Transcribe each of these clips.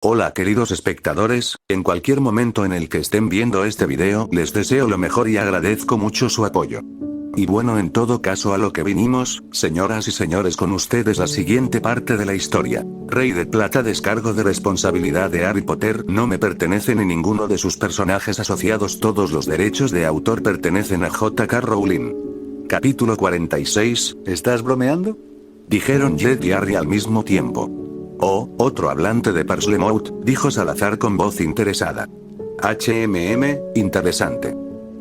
Hola queridos espectadores, en cualquier momento en el que estén viendo este video les deseo lo mejor y agradezco mucho su apoyo. Y bueno, en todo caso a lo que vinimos, señoras y señores, con ustedes la siguiente parte de la historia. Rey de Plata. Descargo de responsabilidad de Harry Potter no me pertenece ni ninguno de sus personajes asociados, todos los derechos de autor pertenecen a J.K. Rowling. Capítulo 46, ¿estás bromeando? Dijeron Jed y Harry al mismo tiempo. Oh, otro hablante de Parselmouth, dijo Salazar con voz interesada. Interesante.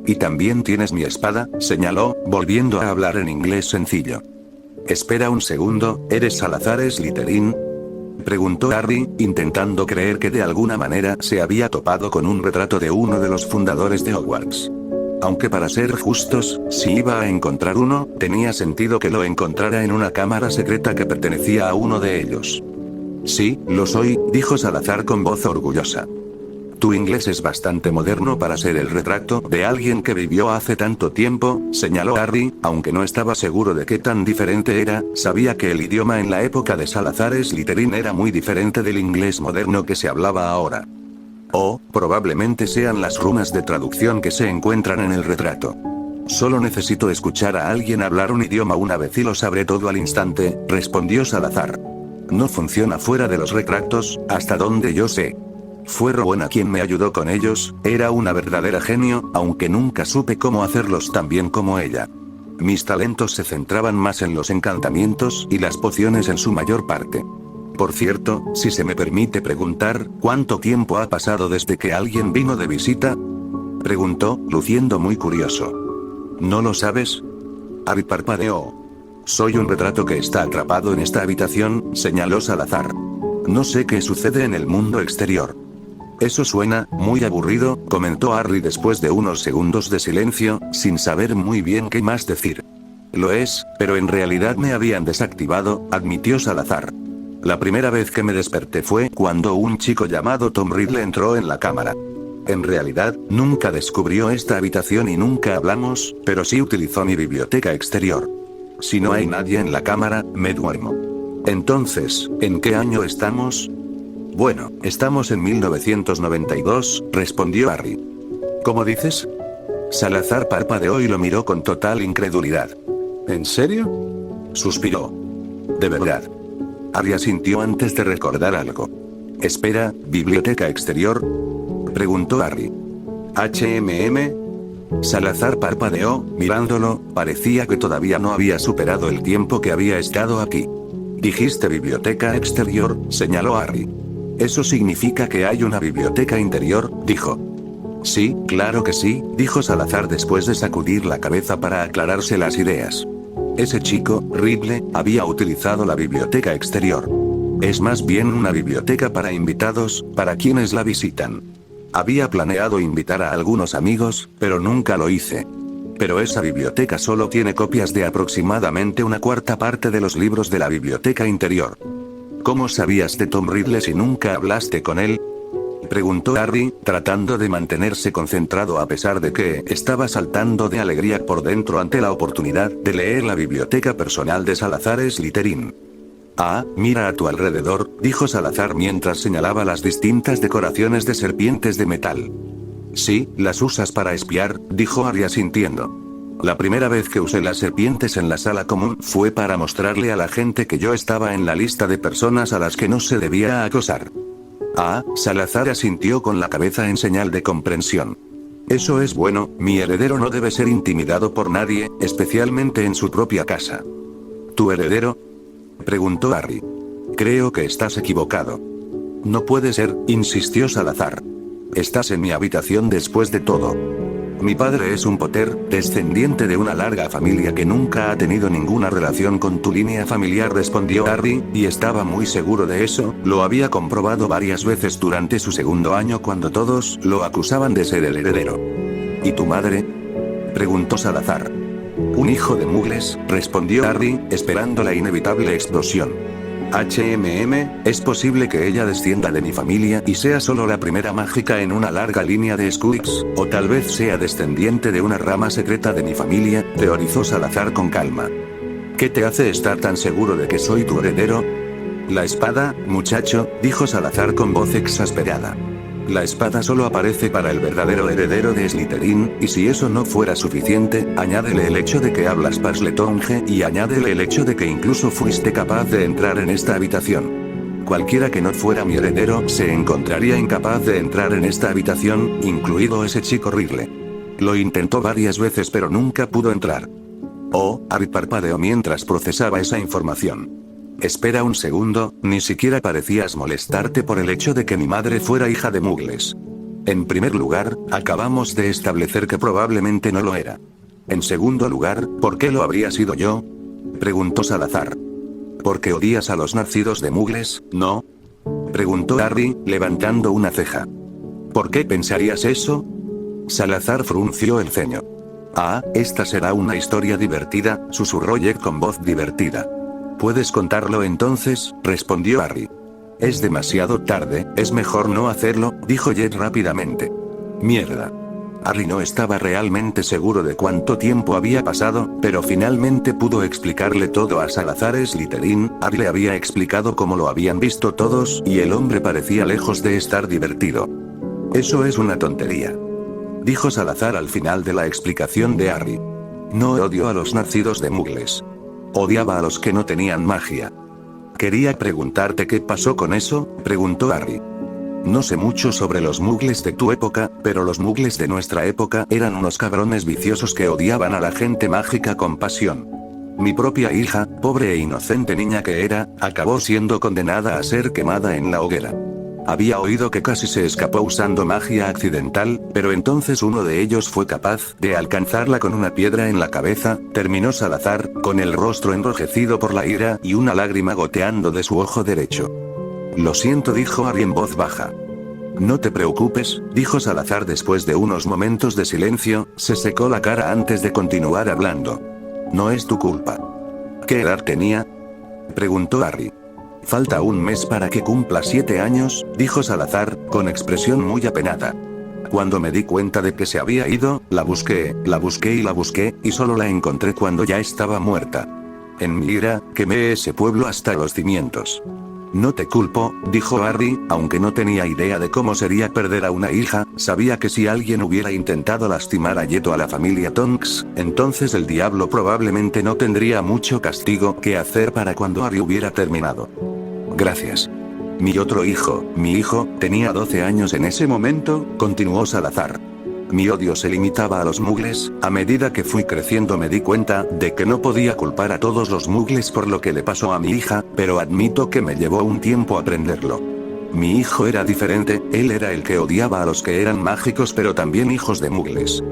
¿Y también tienes mi espada?, señaló, volviendo a hablar en inglés sencillo. Espera un segundo, ¿eres Salazar Slytherin?, preguntó Harry, intentando creer que de alguna manera se había topado con un retrato de uno de los fundadores de Hogwarts. Aunque para ser justos, si iba a encontrar uno, tenía sentido que lo encontrara en una cámara secreta que pertenecía a uno de ellos. Sí, lo soy, dijo Salazar con voz orgullosa. Tu inglés es bastante moderno para ser el retrato de alguien que vivió hace tanto tiempo, señaló Harry, aunque no estaba seguro de qué tan diferente era, sabía que el idioma en la época de Salazar Slytherin era muy diferente del inglés moderno que se hablaba ahora. O, probablemente sean las runas de traducción que se encuentran en el retrato. Solo necesito escuchar a alguien hablar un idioma una vez y lo sabré todo al instante, respondió Salazar. No funciona fuera de los retratos, hasta donde yo sé. Fue Rowena quien me ayudó con ellos, era una verdadera genio, aunque nunca supe cómo hacerlos tan bien como ella. Mis talentos se centraban más en los encantamientos y las pociones en su mayor parte. Por cierto, si se me permite preguntar, ¿cuánto tiempo ha pasado desde que alguien vino de visita?, preguntó, luciendo muy curioso. ¿No lo sabes? Harry parpadeó. Soy un retrato que está atrapado en esta habitación, señaló Salazar. No sé qué sucede en el mundo exterior. Eso suena muy aburrido, comentó Harry después de unos segundos de silencio, sin saber muy bien qué más decir. Lo es, pero en realidad me habían desactivado, admitió Salazar. La primera vez que me desperté fue cuando un chico llamado Tom Riddle entró en la cámara. En realidad, nunca descubrió esta habitación y nunca hablamos, pero sí utilizó mi biblioteca exterior. Si no hay nadie en la cámara, me duermo. Entonces, ¿en qué año estamos? Bueno, estamos en 1992, respondió Harry. ¿Cómo dices? Salazar parpadeó y lo miró con total incredulidad. ¿En serio? Suspiró. ¿De verdad? Harry asintió antes de recordar algo. Espera, ¿biblioteca exterior?, preguntó Harry. Salazar parpadeó, mirándolo, parecía que todavía no había superado el tiempo que había estado aquí. Dijiste biblioteca exterior, señaló Harry. Eso significa que hay una biblioteca interior, dijo. Sí, claro que sí, dijo Salazar después de sacudir la cabeza para aclararse las ideas. Ese chico, Riddle, había utilizado la biblioteca exterior. Es más bien una biblioteca para invitados, para quienes la visitan. Había planeado invitar a algunos amigos, pero nunca lo hice. Pero esa biblioteca solo tiene copias de aproximadamente una cuarta parte de los libros de la biblioteca interior. ¿Cómo sabías de Tom Riddle si nunca hablaste con él?, preguntó Harry, tratando de mantenerse concentrado a pesar de que estaba saltando de alegría por dentro ante la oportunidad de leer la biblioteca personal de Salazar Slytherin. Ah, mira a tu alrededor, dijo Salazar mientras señalaba las distintas decoraciones de serpientes de metal. Sí, las usas para espiar, dijo Harry asintiendo. La primera vez que usé las serpientes en la sala común fue para mostrarle a la gente que yo estaba en la lista de personas a las que no se debía acosar. Ah, Salazar asintió con la cabeza en señal de comprensión. Eso es bueno, mi heredero no debe ser intimidado por nadie, especialmente en su propia casa. ¿Tu heredero?, preguntó Harry. Creo que estás equivocado. No puede ser, insistió Salazar. Estás en mi habitación después de todo. Mi padre es un Potter, descendiente de una larga familia que nunca ha tenido ninguna relación con tu línea familiar, respondió Harry, y estaba muy seguro de eso, lo había comprobado varias veces durante su segundo año cuando todos lo acusaban de ser el heredero. ¿Y tu madre?, preguntó Salazar. Un hijo de mugles, respondió Harry, esperando la inevitable explosión. Es posible que ella descienda de mi familia y sea solo la primera mágica en una larga línea de Squeaks, o tal vez sea descendiente de una rama secreta de mi familia, teorizó Salazar con calma. ¿Qué te hace estar tan seguro de que soy tu heredero?, La espada, muchacho, dijo Salazar con voz exasperada. La espada solo aparece para el verdadero heredero de Slytherin, y si eso no fuera suficiente, añádele el hecho de que hablas Parseltongue y añádele el hecho de que incluso fuiste capaz de entrar en esta habitación. Cualquiera que no fuera mi heredero se encontraría incapaz de entrar en esta habitación, incluido ese chico horrible. Lo intentó varias veces pero nunca pudo entrar. Oh, Harry parpadeó mientras procesaba esa información. Espera un segundo, ni siquiera parecías molestarte por el hecho de que mi madre fuera hija de mugles. En primer lugar, acabamos de establecer que probablemente no lo era. En segundo lugar, ¿por qué lo habría sido yo? Preguntó Salazar. ¿Porque odias a los nacidos de mugles, no? Preguntó Harry, levantando una ceja. ¿Por qué pensarías eso? Salazar frunció el ceño. Ah, esta será una historia divertida, susurró Jed con voz divertida. ¿Puedes contarlo entonces?, respondió Harry. Es demasiado tarde, es mejor no hacerlo, dijo Jed rápidamente. Mierda. Harry no estaba realmente seguro de cuánto tiempo había pasado, pero finalmente pudo explicarle todo a Salazar Slytherin. Harry le había explicado cómo lo habían visto todos, y el hombre parecía lejos de estar divertido. Eso es una tontería, dijo Salazar al final de la explicación de Harry. No odio a los nacidos de mugles. Odiaba a los que no tenían magia. Quería preguntarte qué pasó con eso, preguntó Harry. No sé mucho sobre los mugles de tu época, pero los mugles de nuestra época eran unos cabrones viciosos que odiaban a la gente mágica con pasión. Mi propia hija, pobre e inocente niña que era, acabó siendo condenada a ser quemada en la hoguera. Había oído que casi se escapó usando magia accidental, pero entonces uno de ellos fue capaz de alcanzarla con una piedra en la cabeza, terminó Salazar, con el rostro enrojecido por la ira y una lágrima goteando de su ojo derecho. Lo siento, dijo Harry en voz baja. No te preocupes, dijo Salazar después de unos momentos de silencio, se secó la cara antes de continuar hablando. No es tu culpa. ¿Qué edad tenía?, preguntó Harry. Falta un mes para que cumpla 7 años, dijo Salazar, con expresión muy apenada. Cuando me di cuenta de que se había ido, la busqué y solo la encontré cuando ya estaba muerta. En mi ira, quemé ese pueblo hasta los cimientos. No te culpo, dijo Harry, aunque no tenía idea de cómo sería perder a una hija, sabía que si alguien hubiera intentado lastimar a Jed o a la familia Tonks, entonces el diablo probablemente no tendría mucho castigo que hacer para cuando Harry hubiera terminado. Gracias. Mi hijo, tenía 12 años en ese momento, continuó Salazar. Mi odio se limitaba a los mugles. A medida que fui creciendo me di cuenta de que no podía culpar a todos los mugles por lo que le pasó a mi hija, pero admito que me llevó un tiempo aprenderlo. Mi hijo era diferente, él era el que odiaba a los que eran mágicos pero también hijos de mugles.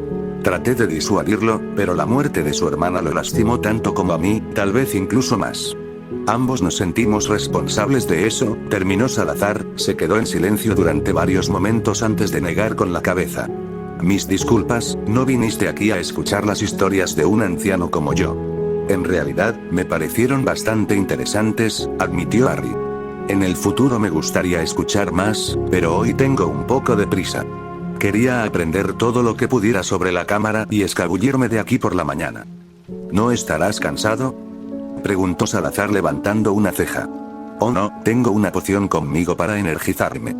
Traté de disuadirlo, pero la muerte de su hermana lo lastimó tanto como a mí, tal vez incluso más. Ambos nos sentimos responsables de eso, terminó Salazar, se quedó en silencio durante varios momentos antes de negar con la cabeza. Mis disculpas, no viniste aquí a escuchar las historias de un anciano como yo. En realidad, me parecieron bastante interesantes, admitió Harry. En el futuro me gustaría escuchar más, pero hoy tengo un poco de prisa. Quería aprender todo lo que pudiera sobre la cámara y escabullirme de aquí por la mañana. ¿No estarás cansado?, preguntó Salazar levantando una ceja. Oh no, tengo una poción conmigo para energizarme.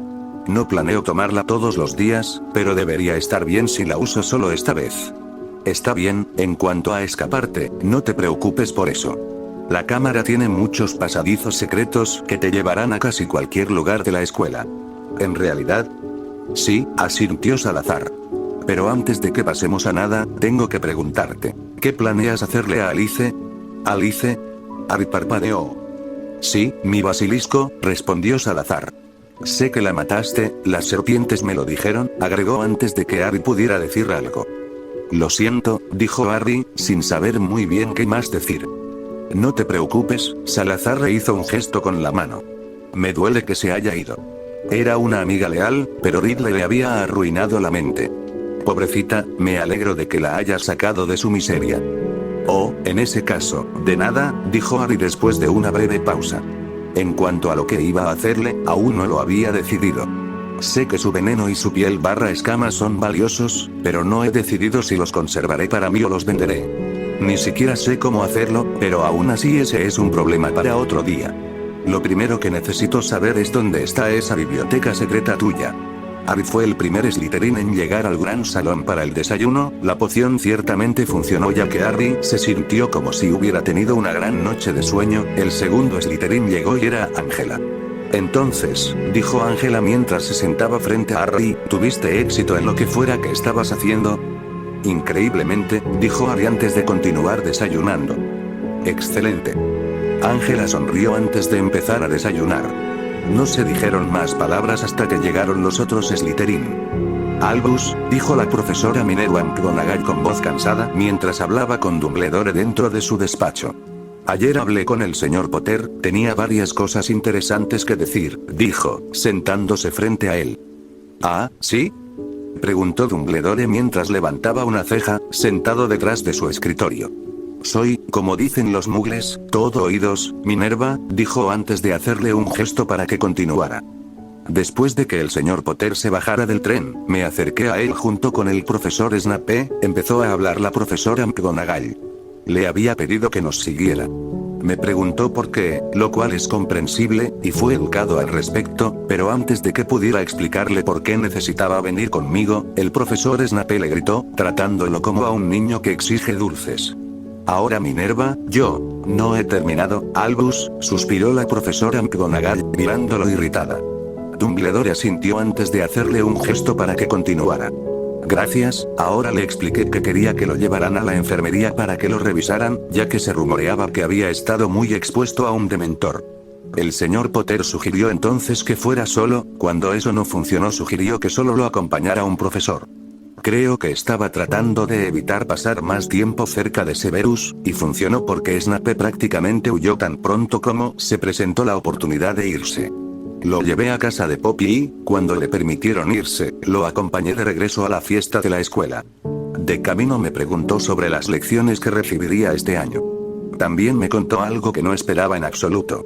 No planeo tomarla todos los días, pero debería estar bien si la uso solo esta vez. Está bien, en cuanto a escaparte, no te preocupes por eso. La cámara tiene muchos pasadizos secretos que te llevarán a casi cualquier lugar de la escuela. ¿En realidad? Sí, asintió Salazar. Pero antes de que pasemos a nada, tengo que preguntarte, ¿qué planeas hacerle a Alice? ¿Alice? Harry parpadeó. Sí, mi basilisco, respondió Salazar. Sé que la mataste, las serpientes me lo dijeron, agregó antes de que Harry pudiera decir algo. Lo siento, dijo Harry, sin saber muy bien qué más decir. No te preocupes, Salazar le hizo un gesto con la mano. Me duele que se haya ido. Era una amiga leal, pero Ridley le había arruinado la mente. Pobrecita, me alegro de que la hayas sacado de su miseria. Oh, en ese caso, de nada, dijo Harry después de una breve pausa. En cuanto a lo que iba a hacerle, aún no lo había decidido. Sé que su veneno y su piel / escamas son valiosos, pero no he decidido si los conservaré para mí o los venderé. Ni siquiera sé cómo hacerlo, pero aún así ese es un problema para otro día. Lo primero que necesito saber es dónde está esa biblioteca secreta tuya. Harry fue el primer Slytherin en llegar al gran salón para el desayuno. La poción ciertamente funcionó ya que Harry se sintió como si hubiera tenido una gran noche de sueño. El segundo Slytherin llegó y era Angela. Entonces, dijo Angela mientras se sentaba frente a Harry, ¿tuviste éxito en lo que fuera que estabas haciendo? Increíblemente, dijo Harry antes de continuar desayunando. Excelente. Angela sonrió antes de empezar a desayunar. No se dijeron más palabras hasta que llegaron los otros Slytherin. Albus, dijo la profesora Minerva McGonagall con voz cansada mientras hablaba con Dumbledore dentro de su despacho. Ayer hablé con el señor Potter, tenía varias cosas interesantes que decir, dijo, sentándose frente a él. ¿Ah, sí? Preguntó Dumbledore mientras levantaba una ceja, sentado detrás de su escritorio. Soy, como dicen los muggles, todo oídos, Minerva, dijo antes de hacerle un gesto para que continuara. Después de que el señor Potter se bajara del tren, me acerqué a él junto con el profesor Snape, empezó a hablar la profesora McGonagall. Le había pedido que nos siguiera. Me preguntó por qué, lo cual es comprensible, y fue educado al respecto, pero antes de que pudiera explicarle por qué necesitaba venir conmigo, el profesor Snape le gritó, tratándolo como a un niño que exige dulces. Ahora Minerva, yo, no he terminado, Albus, suspiró la profesora McGonagall, mirándolo irritada. Dumbledore asintió antes de hacerle un gesto para que continuara. Gracias, ahora le expliqué que quería que lo llevaran a la enfermería para que lo revisaran, ya que se rumoreaba que había estado muy expuesto a un dementor. El señor Potter sugirió entonces que fuera solo, cuando eso no funcionó sugirió que solo lo acompañara un profesor. Creo que estaba tratando de evitar pasar más tiempo cerca de Severus, y funcionó porque Snape prácticamente huyó tan pronto como se presentó la oportunidad de irse. Lo llevé a casa de Poppy y, cuando le permitieron irse, lo acompañé de regreso a la fiesta de la escuela. De camino me preguntó sobre las lecciones que recibiría este año. También me contó algo que no esperaba en absoluto.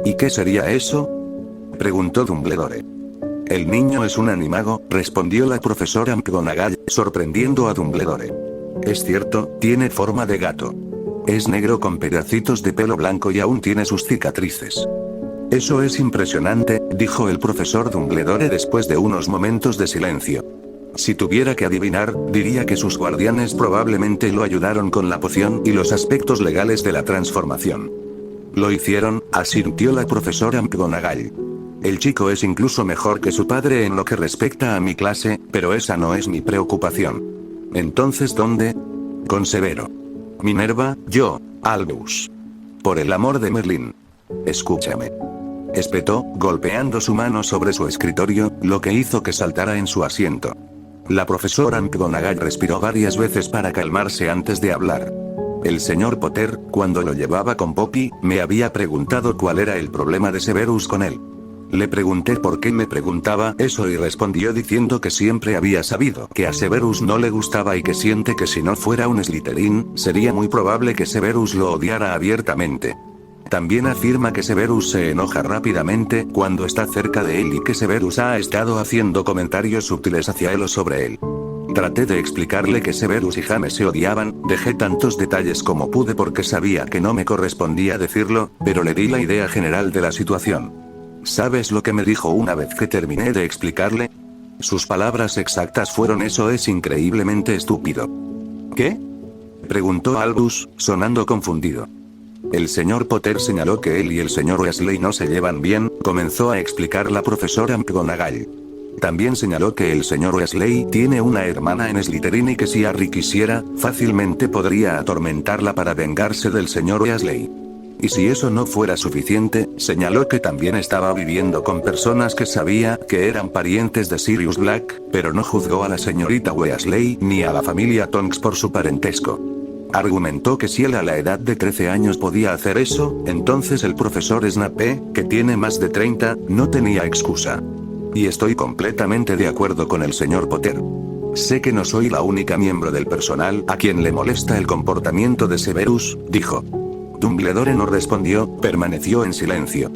¿Y qué sería eso?, preguntó Dumbledore. El niño es un animago, respondió la profesora McGonagall, sorprendiendo a Dumbledore. Es cierto, tiene forma de gato. Es negro con pedacitos de pelo blanco y aún tiene sus cicatrices. Eso es impresionante, dijo el profesor Dumbledore después de unos momentos de silencio. Si tuviera que adivinar, diría que sus guardianes probablemente lo ayudaron con la poción y los aspectos legales de la transformación. Lo hicieron, asintió la profesora McGonagall. El chico es incluso mejor que su padre en lo que respecta a mi clase, pero esa no es mi preocupación. Entonces, ¿dónde? Con Severo. Minerva, yo, Albus. Por el amor de Merlín. Escúchame. Espetó, golpeando su mano sobre su escritorio, lo que hizo que saltara en su asiento. La profesora McGonagall respiró varias veces para calmarse antes de hablar. El señor Potter, cuando lo llevaba con Poppy, me había preguntado cuál era el problema de Severus con él. Le pregunté por qué me preguntaba eso y respondió diciendo que siempre había sabido que a Severus no le gustaba y que siente que si no fuera un Slytherin, sería muy probable que Severus lo odiara abiertamente. También afirma que Severus se enoja rápidamente cuando está cerca de él y que Severus ha estado haciendo comentarios sutiles hacia él o sobre él. Traté de explicarle que Severus y James se odiaban, dejé tantos detalles como pude porque sabía que no me correspondía decirlo, pero le di la idea general de la situación. ¿Sabes lo que me dijo una vez que terminé de explicarle? Sus palabras exactas fueron: eso es increíblemente estúpido. ¿Qué?, preguntó Albus, sonando confundido. El señor Potter señaló que él y el señor Weasley no se llevan bien, comenzó a explicar la profesora McGonagall. También señaló que el señor Weasley tiene una hermana en Slytherin y que si Harry quisiera, fácilmente podría atormentarla para vengarse del señor Weasley. Y si eso no fuera suficiente, señaló que también estaba viviendo con personas que sabía que eran parientes de Sirius Black, pero no juzgó a la señorita Weasley ni a la familia Tonks por su parentesco. Argumentó que si él a la edad de 13 años podía hacer eso, entonces el profesor Snape, que tiene más de 30, no tenía excusa. Y estoy completamente de acuerdo con el señor Potter. Sé que no soy la única miembro del personal a quien le molesta el comportamiento de Severus, dijo. Dumbledore no respondió, permaneció en silencio.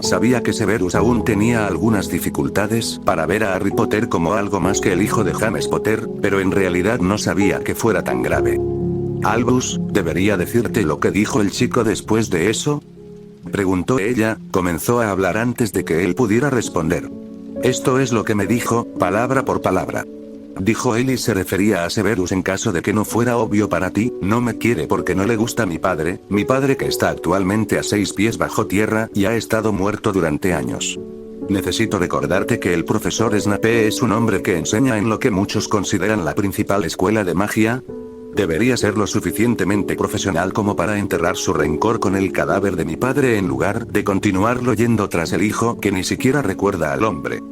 Sabía que Severus aún tenía algunas dificultades para ver a Harry Potter como algo más que el hijo de James Potter, pero en realidad no sabía que fuera tan grave. Albus, ¿debería decirte lo que dijo el chico después de eso? Preguntó ella, comenzó a hablar antes de que él pudiera responder. Esto es lo que me dijo, palabra por palabra. Dijo él y se refería a Severus en caso de que no fuera obvio para ti, no me quiere porque no le gusta mi padre que está actualmente a 6 pies bajo tierra y ha estado muerto durante años. Necesito recordarte que el profesor Snape es un hombre que enseña en lo que muchos consideran la principal escuela de magia. Debería ser lo suficientemente profesional como para enterrar su rencor con el cadáver de mi padre en lugar de continuarlo yendo tras el hijo que ni siquiera recuerda al hombre.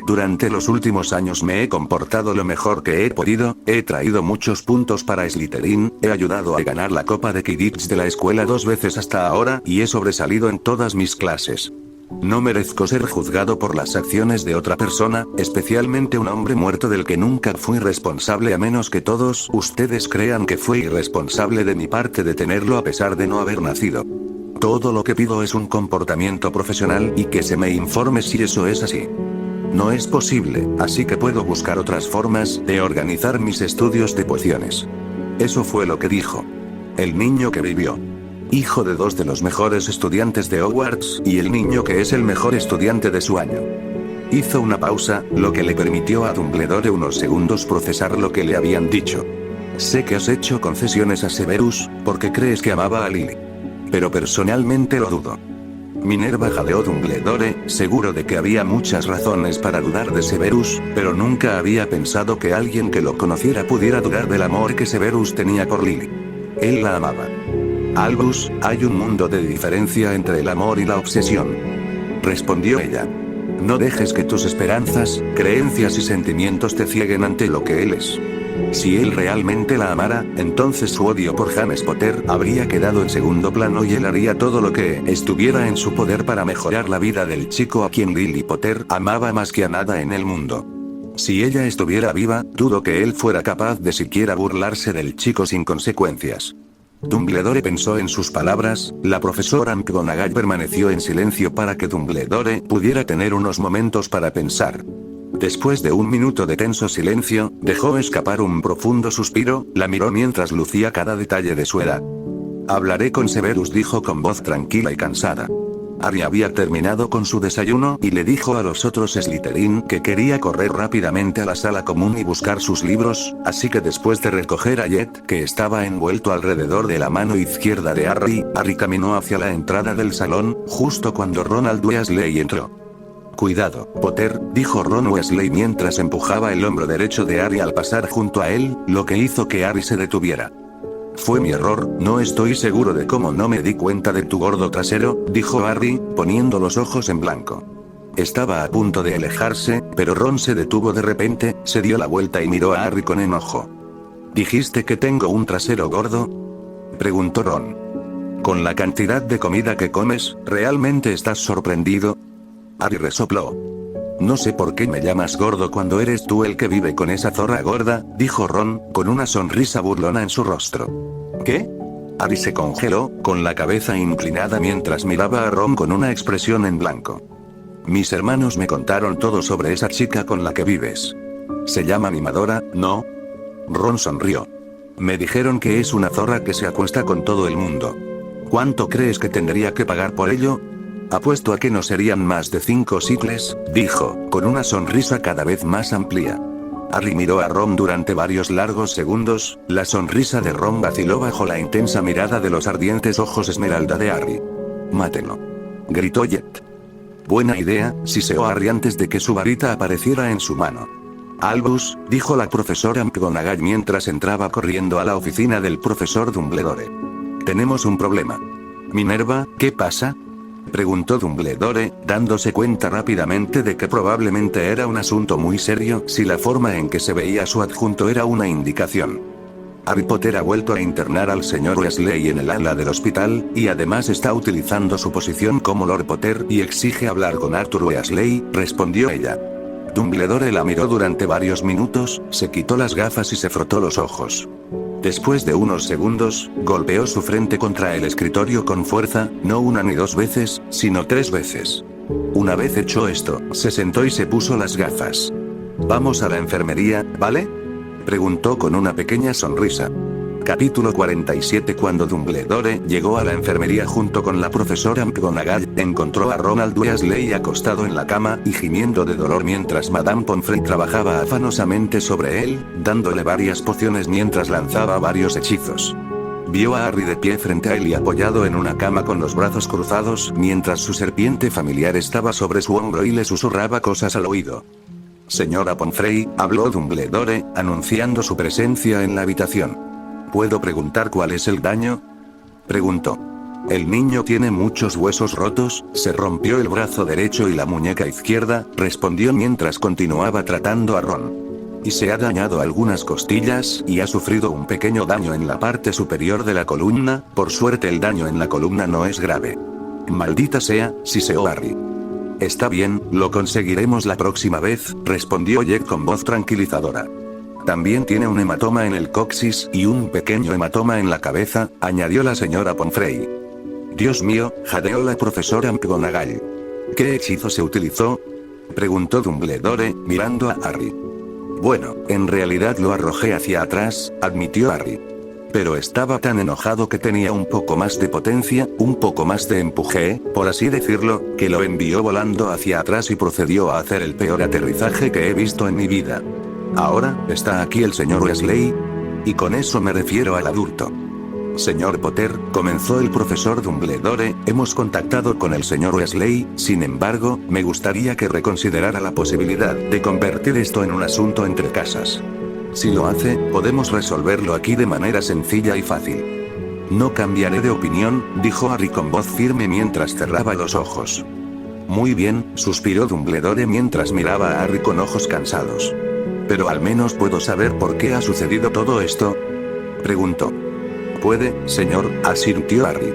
Durante los últimos años me he comportado lo mejor que he podido, he traído muchos puntos para Slytherin, he ayudado a ganar la copa de Quidditch de la escuela 2 veces hasta ahora y he sobresalido en todas mis clases. No merezco ser juzgado por las acciones de otra persona, especialmente un hombre muerto del que nunca fui responsable a menos que todos ustedes crean que fue irresponsable de mi parte de tenerlo a pesar de no haber nacido. Todo lo que pido es un comportamiento profesional y que se me informe si eso es así. No es posible, así que puedo buscar otras formas de organizar mis estudios de pociones. Eso fue lo que dijo. El niño que vivió. Hijo de 2 de los mejores estudiantes de Hogwarts, y el niño que es el mejor estudiante de su año. Hizo una pausa, lo que le permitió a Dumbledore unos segundos procesar lo que le habían dicho. Sé que has hecho concesiones a Severus, porque crees que amaba a Lily. Pero personalmente lo dudo. Minerva jadeó Dumbledore, seguro de que había muchas razones para dudar de Severus, pero nunca había pensado que alguien que lo conociera pudiera dudar del amor que Severus tenía por Lily. Él la amaba. Albus, hay un mundo de diferencia entre el amor y la obsesión. Respondió ella. No dejes que tus esperanzas, creencias y sentimientos te cieguen ante lo que él es. Si él realmente la amara, entonces su odio por James Potter habría quedado en segundo plano y él haría todo lo que estuviera en su poder para mejorar la vida del chico a quien Lily Potter amaba más que a nada en el mundo. Si ella estuviera viva, dudo que él fuera capaz de siquiera burlarse del chico sin consecuencias. Dumbledore pensó en sus palabras, la profesora McGonagall permaneció en silencio para que Dumbledore pudiera tener unos momentos para pensar. Después de un minuto de tenso silencio, dejó escapar un profundo suspiro, la miró mientras lucía cada detalle de su edad. Hablaré con Severus, dijo con voz tranquila y cansada. Harry había terminado con su desayuno y le dijo a los otros Slytherin que quería correr rápidamente a la sala común y buscar sus libros, así que después de recoger a Jet, que estaba envuelto alrededor de la mano izquierda de Harry, Harry caminó hacia la entrada del salón, justo cuando Ronald Weasley entró. Cuidado, Potter, dijo Ron Weasley mientras empujaba el hombro derecho de Harry al pasar junto a él, lo que hizo que Harry se detuviera. Fue mi error, no estoy seguro de cómo no me di cuenta de tu gordo trasero, dijo Harry, poniendo los ojos en blanco. Estaba a punto de alejarse, pero Ron se detuvo de repente, se dio la vuelta y miró a Harry con enojo. ¿Dijiste que tengo un trasero gordo?, preguntó Ron. Con la cantidad de comida que comes, ¿realmente estás sorprendido? Harry resopló. No sé por qué me llamas gordo cuando eres tú el que vive con esa zorra gorda, dijo Ron, con una sonrisa burlona en su rostro. ¿Qué? Harry se congeló, con la cabeza inclinada mientras miraba a Ron con una expresión en blanco. Mis hermanos me contaron todo sobre esa chica con la que vives. Se llama mimadora, ¿no? Ron sonrió. Me dijeron que es una zorra que se acuesta con todo el mundo. ¿Cuánto crees que tendría que pagar por ello? Apuesto a que no serían más de 5 sicles, dijo, con una sonrisa cada vez más amplia. Harry miró a Ron durante varios largos segundos, la sonrisa de Ron vaciló bajo la intensa mirada de los ardientes ojos esmeralda de Harry. Mátelo, gritó Jet. Buena idea, siseó Harry antes de que su varita apareciera en su mano. Albus, dijo la profesora McGonagall mientras entraba corriendo a la oficina del profesor Dumbledore. Tenemos un problema. Minerva, ¿qué pasa?, preguntó Dumbledore, dándose cuenta rápidamente de que probablemente era un asunto muy serio si la forma en que se veía su adjunto era una indicación. Harry Potter ha vuelto a internar al señor Weasley en el ala del hospital, y además está utilizando su posición como Lord Potter y exige hablar con Arthur Weasley, respondió ella. Dumbledore la miró durante varios minutos, se quitó las gafas y se frotó los ojos. Después de unos segundos, golpeó su frente contra el escritorio con fuerza, no una ni 2 veces, sino 3 veces. Una vez hecho esto, se sentó y se puso las gafas. ¿Vamos a la enfermería, vale?, preguntó con una pequeña sonrisa. Capítulo 47. Cuando Dumbledore llegó a la enfermería junto con la profesora McGonagall, encontró a Ronald Weasley acostado en la cama y gimiendo de dolor mientras Madame Pomfrey trabajaba afanosamente sobre él, dándole varias pociones mientras lanzaba varios hechizos. Vio a Harry de pie frente a él y apoyado en una cama con los brazos cruzados mientras su serpiente familiar estaba sobre su hombro y le susurraba cosas al oído. Señora Pomfrey, habló Dumbledore, anunciando su presencia en la habitación. ¿Puedo preguntar cuál es el daño? Preguntó. El niño tiene muchos huesos rotos, se rompió el brazo derecho y la muñeca izquierda, respondió mientras continuaba tratando a Ron. Y se ha dañado algunas costillas y ha sufrido un pequeño daño en la parte superior de la columna, por suerte el daño en la columna no es grave. Maldita sea, siseó Harry. Está bien, lo conseguiremos la próxima vez, respondió Jed con voz tranquilizadora. También tiene un hematoma en el coxis y un pequeño hematoma en la cabeza, añadió la señora Pomfrey. Dios mío, jadeó la profesora McGonagall. ¿Qué hechizo se utilizó? Preguntó Dumbledore, mirando a Harry. Bueno, en realidad lo arrojé hacia atrás, admitió Harry. Pero estaba tan enojado que tenía un poco más de potencia, un poco más de empuje, por así decirlo, que lo envió volando hacia atrás y procedió a hacer el peor aterrizaje que he visto en mi vida. Ahora, ¿está aquí el señor Weasley? Y con eso me refiero al adulto. Señor Potter, comenzó el profesor Dumbledore, hemos contactado con el señor Weasley, sin embargo, me gustaría que reconsiderara la posibilidad de convertir esto en un asunto entre casas. Si lo hace, podemos resolverlo aquí de manera sencilla y fácil. No cambiaré de opinión, dijo Harry con voz firme mientras cerraba los ojos. Muy bien, suspiró Dumbledore mientras miraba a Harry con ojos cansados. Pero al menos puedo saber por qué ha sucedido todo esto. Preguntó. Puede, señor, asintió Harry.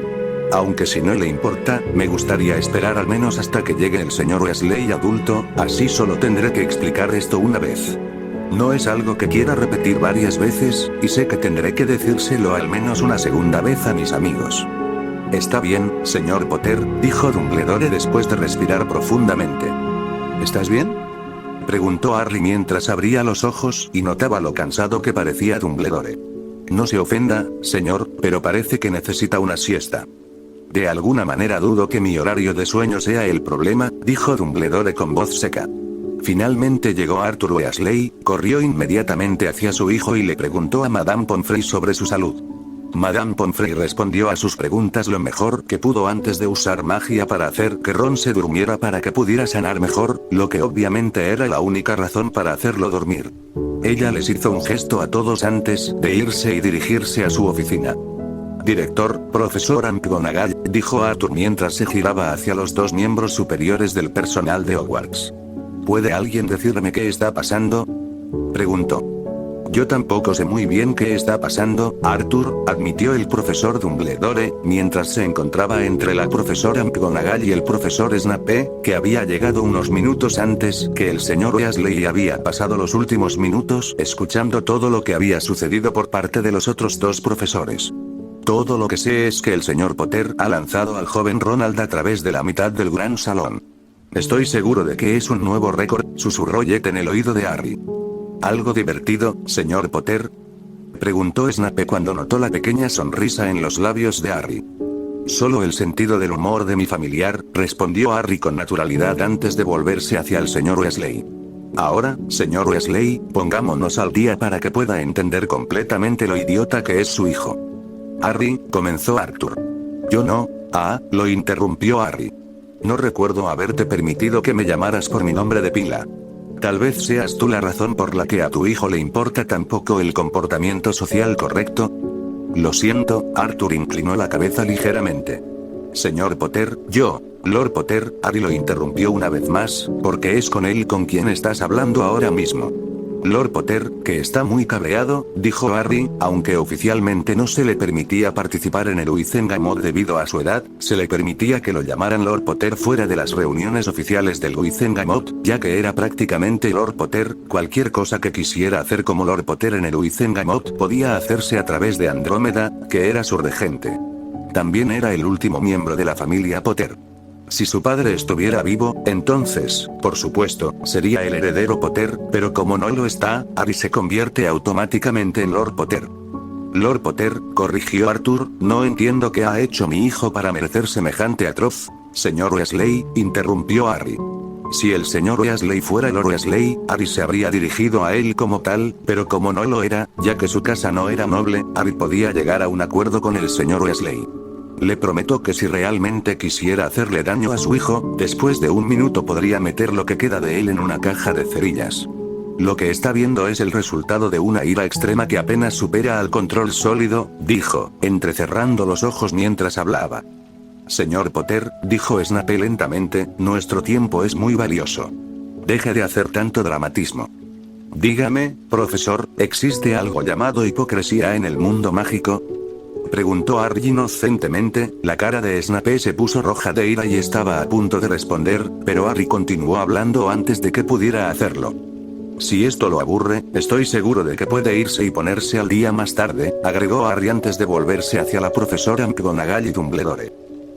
Aunque si no le importa, me gustaría esperar al menos hasta que llegue el señor Weasley adulto, así solo tendré que explicar esto una vez. No es algo que quiera repetir varias veces, y sé que tendré que decírselo al menos una segunda vez a mis amigos. Está bien, señor Potter, dijo Dumbledore después de respirar profundamente. ¿Estás bien? Preguntó Harry mientras abría los ojos y notaba lo cansado que parecía Dumbledore. No se ofenda, señor, pero parece que necesita una siesta. De alguna manera dudo que mi horario de sueño sea el problema, dijo Dumbledore con voz seca. Finalmente llegó Arthur Weasley, corrió inmediatamente hacia su hijo y le preguntó a Madame Pomfrey sobre su salud. Madame Pomfrey respondió a sus preguntas lo mejor que pudo antes de usar magia para hacer que Ron se durmiera para que pudiera sanar mejor, lo que obviamente era la única razón para hacerlo dormir. Ella les hizo un gesto a todos antes de irse y dirigirse a su oficina. Director, profesora McGonagall, dijo Arthur mientras se giraba hacia los dos miembros superiores del personal de Hogwarts. ¿Puede alguien decirme qué está pasando? Preguntó. Yo tampoco sé muy bien qué está pasando, Arthur, admitió el profesor Dumbledore, mientras se encontraba entre la profesora McGonagall y el profesor Snape, que había llegado unos minutos antes que el señor Weasley y había pasado los últimos minutos escuchando todo lo que había sucedido por parte de los otros dos profesores. Todo lo que sé es que el señor Potter ha lanzado al joven Ronald a través de la mitad del gran salón. Estoy seguro de que es un nuevo récord, susurró Jet en el oído de Harry. ¿Algo divertido, señor Potter? Preguntó Snape cuando notó la pequeña sonrisa en los labios de Harry. Solo el sentido del humor de mi familiar, respondió Harry con naturalidad antes de volverse hacia el señor Weasley. Ahora, señor Weasley, pongámonos al día para que pueda entender completamente lo idiota que es su hijo. Harry, comenzó Arthur. Yo no, lo interrumpió Harry. No recuerdo haberte permitido que me llamaras por mi nombre de pila. Tal vez seas tú la razón por la que a tu hijo le importa tan poco el comportamiento social correcto. Lo siento, Arthur inclinó la cabeza ligeramente. Señor Potter, Lord Potter, Harry lo interrumpió una vez más, porque es con él con quien estás hablando ahora mismo. Lord Potter, que está muy cabreado, dijo Harry, aunque oficialmente no se le permitía participar en el Wizengamot debido a su edad, se le permitía que lo llamaran Lord Potter fuera de las reuniones oficiales del Wizengamot, ya que era prácticamente Lord Potter, cualquier cosa que quisiera hacer como Lord Potter en el Wizengamot podía hacerse a través de Andrómeda, que era su regente. También era el último miembro de la familia Potter. Si su padre estuviera vivo, entonces, por supuesto, sería el heredero Potter, pero como no lo está, Harry se convierte automáticamente en Lord Potter. Lord Potter, corrigió Arthur, no entiendo qué ha hecho mi hijo para merecer semejante atroz. Señor Weasley, interrumpió Harry. Si el señor Weasley fuera Lord Weasley, Harry se habría dirigido a él como tal, pero como no lo era, ya que su casa no era noble, Harry podía llegar a un acuerdo con el señor Weasley. Le prometo que si realmente quisiera hacerle daño a su hijo, después de un minuto podría meter lo que queda de él en una caja de cerillas. Lo que está viendo es el resultado de una ira extrema que apenas supera al control sólido, dijo, entrecerrando los ojos mientras hablaba. Señor Potter, dijo Snape lentamente, nuestro tiempo es muy valioso. Deje de hacer tanto dramatismo. Dígame, profesor, ¿existe algo llamado hipocresía en el mundo mágico? Preguntó Harry inocentemente. La cara de Snape se puso roja de ira y estaba a punto de responder, pero Harry continuó hablando antes de que pudiera hacerlo. Si esto lo aburre, estoy seguro de que puede irse y ponerse al día más tarde, agregó Harry antes de volverse hacia la profesora McGonagall y Dumbledore.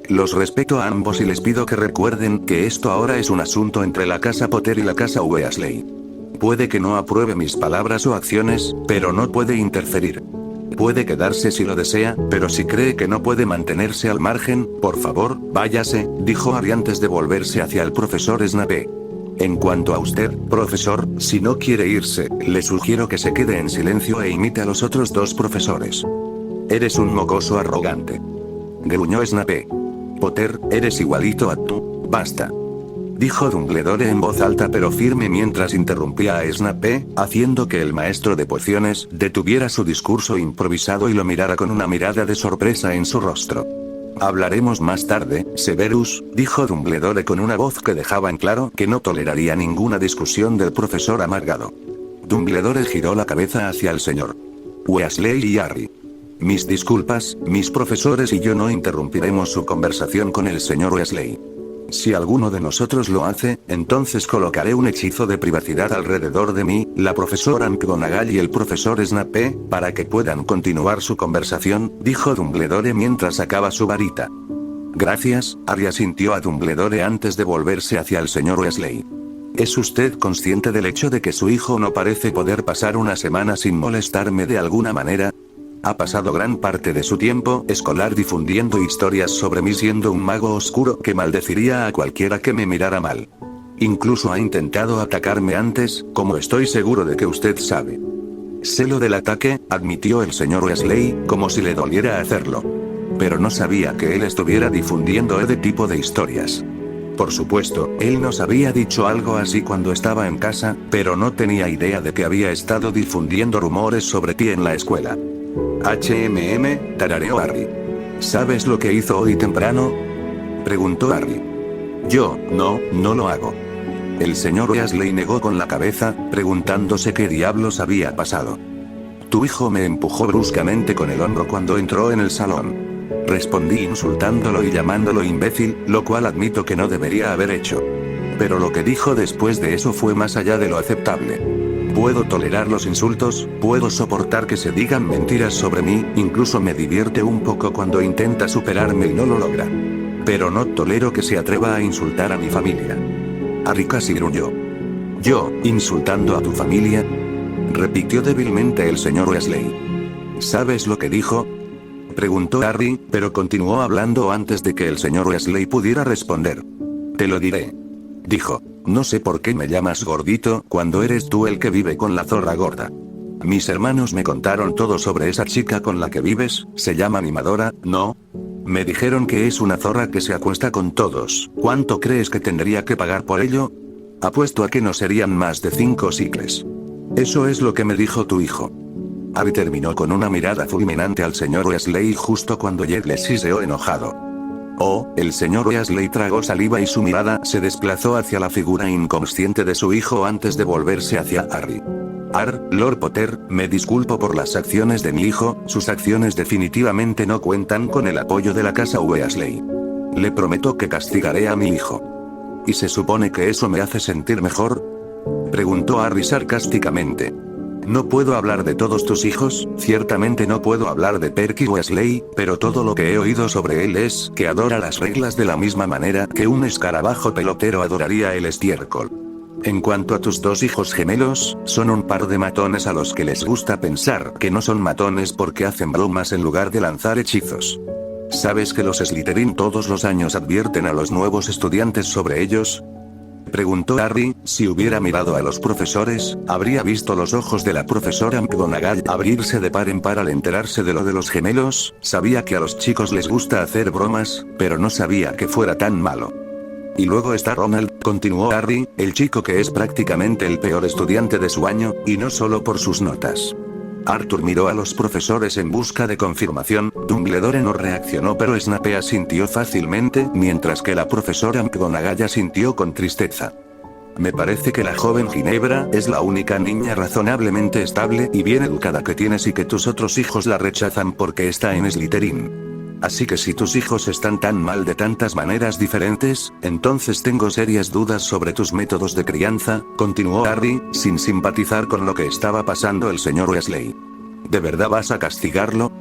Los respeto a ambos y les pido que recuerden que esto ahora es un asunto entre la casa Potter y la casa Weasley. Puede que no apruebe mis palabras o acciones, pero no puede interferir. Puede quedarse si lo desea, pero si cree que no puede mantenerse al margen, por favor, váyase, dijo Harry antes de volverse hacia el profesor Snape. En cuanto a usted, profesor, si no quiere irse, le sugiero que se quede en silencio e imite a los otros dos profesores. Eres un mocoso arrogante. Gruñó Snape. Potter, eres igualito a tú, basta. Dijo Dumbledore en voz alta pero firme mientras interrumpía a Snape, haciendo que el maestro de pociones detuviera su discurso improvisado y lo mirara con una mirada de sorpresa en su rostro. Hablaremos más tarde, Severus, dijo Dumbledore con una voz que dejaba en claro que no toleraría ninguna discusión del profesor amargado. Dumbledore giró la cabeza hacia el señor Weasley y Harry. Mis disculpas, mis profesores y yo no interrumpiremos su conversación con el señor Weasley. Si alguno de nosotros lo hace, entonces colocaré un hechizo de privacidad alrededor de mí, la profesora McGonagall y el profesor Snape, para que puedan continuar su conversación, dijo Dumbledore mientras sacaba su varita. Gracias, Harry asintió a Dumbledore antes de volverse hacia el señor Weasley. ¿Es usted consciente del hecho de que su hijo no parece poder pasar una semana sin molestarme de alguna manera? Ha pasado gran parte de su tiempo escolar difundiendo historias sobre mí siendo un mago oscuro que maldeciría a cualquiera que me mirara mal. Incluso ha intentado atacarme antes, como estoy seguro de que usted sabe. Sé lo del ataque, admitió el señor Weasley, como si le doliera hacerlo. Pero no sabía que él estuviera difundiendo ese tipo de historias. Por supuesto, él nos había dicho algo así cuando estaba en casa, pero no tenía idea de que había estado difundiendo rumores sobre ti en la escuela. Tarareó Harry. ¿Sabes lo que hizo hoy temprano? Preguntó Harry. Yo, no lo hago. El señor Weasley negó con la cabeza, preguntándose qué diablos había pasado. Tu hijo me empujó bruscamente con el hombro cuando entró en el salón. Respondí insultándolo y llamándolo imbécil, lo cual admito que no debería haber hecho. Pero lo que dijo después de eso fue más allá de lo aceptable. Puedo tolerar los insultos, puedo soportar que se digan mentiras sobre mí, incluso me divierte un poco cuando intenta superarme y no lo logra. Pero no tolero que se atreva a insultar a mi familia. Harry casi gruñó. ¿Yo, insultando a tu familia? Repitió débilmente el señor Weasley. ¿Sabes lo que dijo? Preguntó Harry, pero continuó hablando antes de que el señor Weasley pudiera responder. Te lo diré. Dijo. No sé por qué me llamas gordito cuando eres tú el que vive con la zorra gorda. Mis hermanos me contaron todo sobre esa chica con la que vives, se llama mimadora, ¿no? Me dijeron que es una zorra que se acuesta con todos. ¿Cuánto crees que tendría que pagar por ello? Apuesto a que no serían más de 5 sicles. Eso es lo que me dijo tu hijo. Harry terminó con una mirada fulminante al señor Weasley justo cuando Jed le siseó enojado. Oh, el señor Weasley tragó saliva y su mirada se desplazó hacia la figura inconsciente de su hijo antes de volverse hacia Harry. Lord Potter, me disculpo por las acciones de mi hijo, sus acciones definitivamente no cuentan con el apoyo de la casa Weasley. Le prometo que castigaré a mi hijo. ¿Y se supone que eso me hace sentir mejor? Preguntó Harry sarcásticamente. No puedo hablar de todos tus hijos, ciertamente no puedo hablar de Perky Weasley, pero todo lo que he oído sobre él es que adora las reglas de la misma manera que un escarabajo pelotero adoraría el estiércol. En cuanto a tus dos hijos gemelos, son un par de matones a los que les gusta pensar que no son matones porque hacen bromas en lugar de lanzar hechizos. ¿Sabes que los Slytherin todos los años advierten a los nuevos estudiantes sobre ellos? Preguntó Harry. Si hubiera mirado a los profesores, habría visto los ojos de la profesora McGonagall abrirse de par en par al enterarse de lo de los gemelos. Sabía que a los chicos les gusta hacer bromas, pero no sabía que fuera tan malo. Y luego está Ronald, continuó Harry, el chico que es prácticamente el peor estudiante de su año, y no solo por sus notas. Arthur miró a los profesores en busca de confirmación. Dumbledore no reaccionó, pero Snape asintió fácilmente, mientras que la profesora McGonagall asintió con tristeza. Me parece que la joven Ginebra es la única niña razonablemente estable y bien educada que tienes y que tus otros hijos la rechazan porque está en Slytherin. Así que si tus hijos están tan mal de tantas maneras diferentes, entonces tengo serias dudas sobre tus métodos de crianza, continuó Harry, sin simpatizar con lo que estaba pasando el señor Weasley. ¿De verdad vas a castigarlo?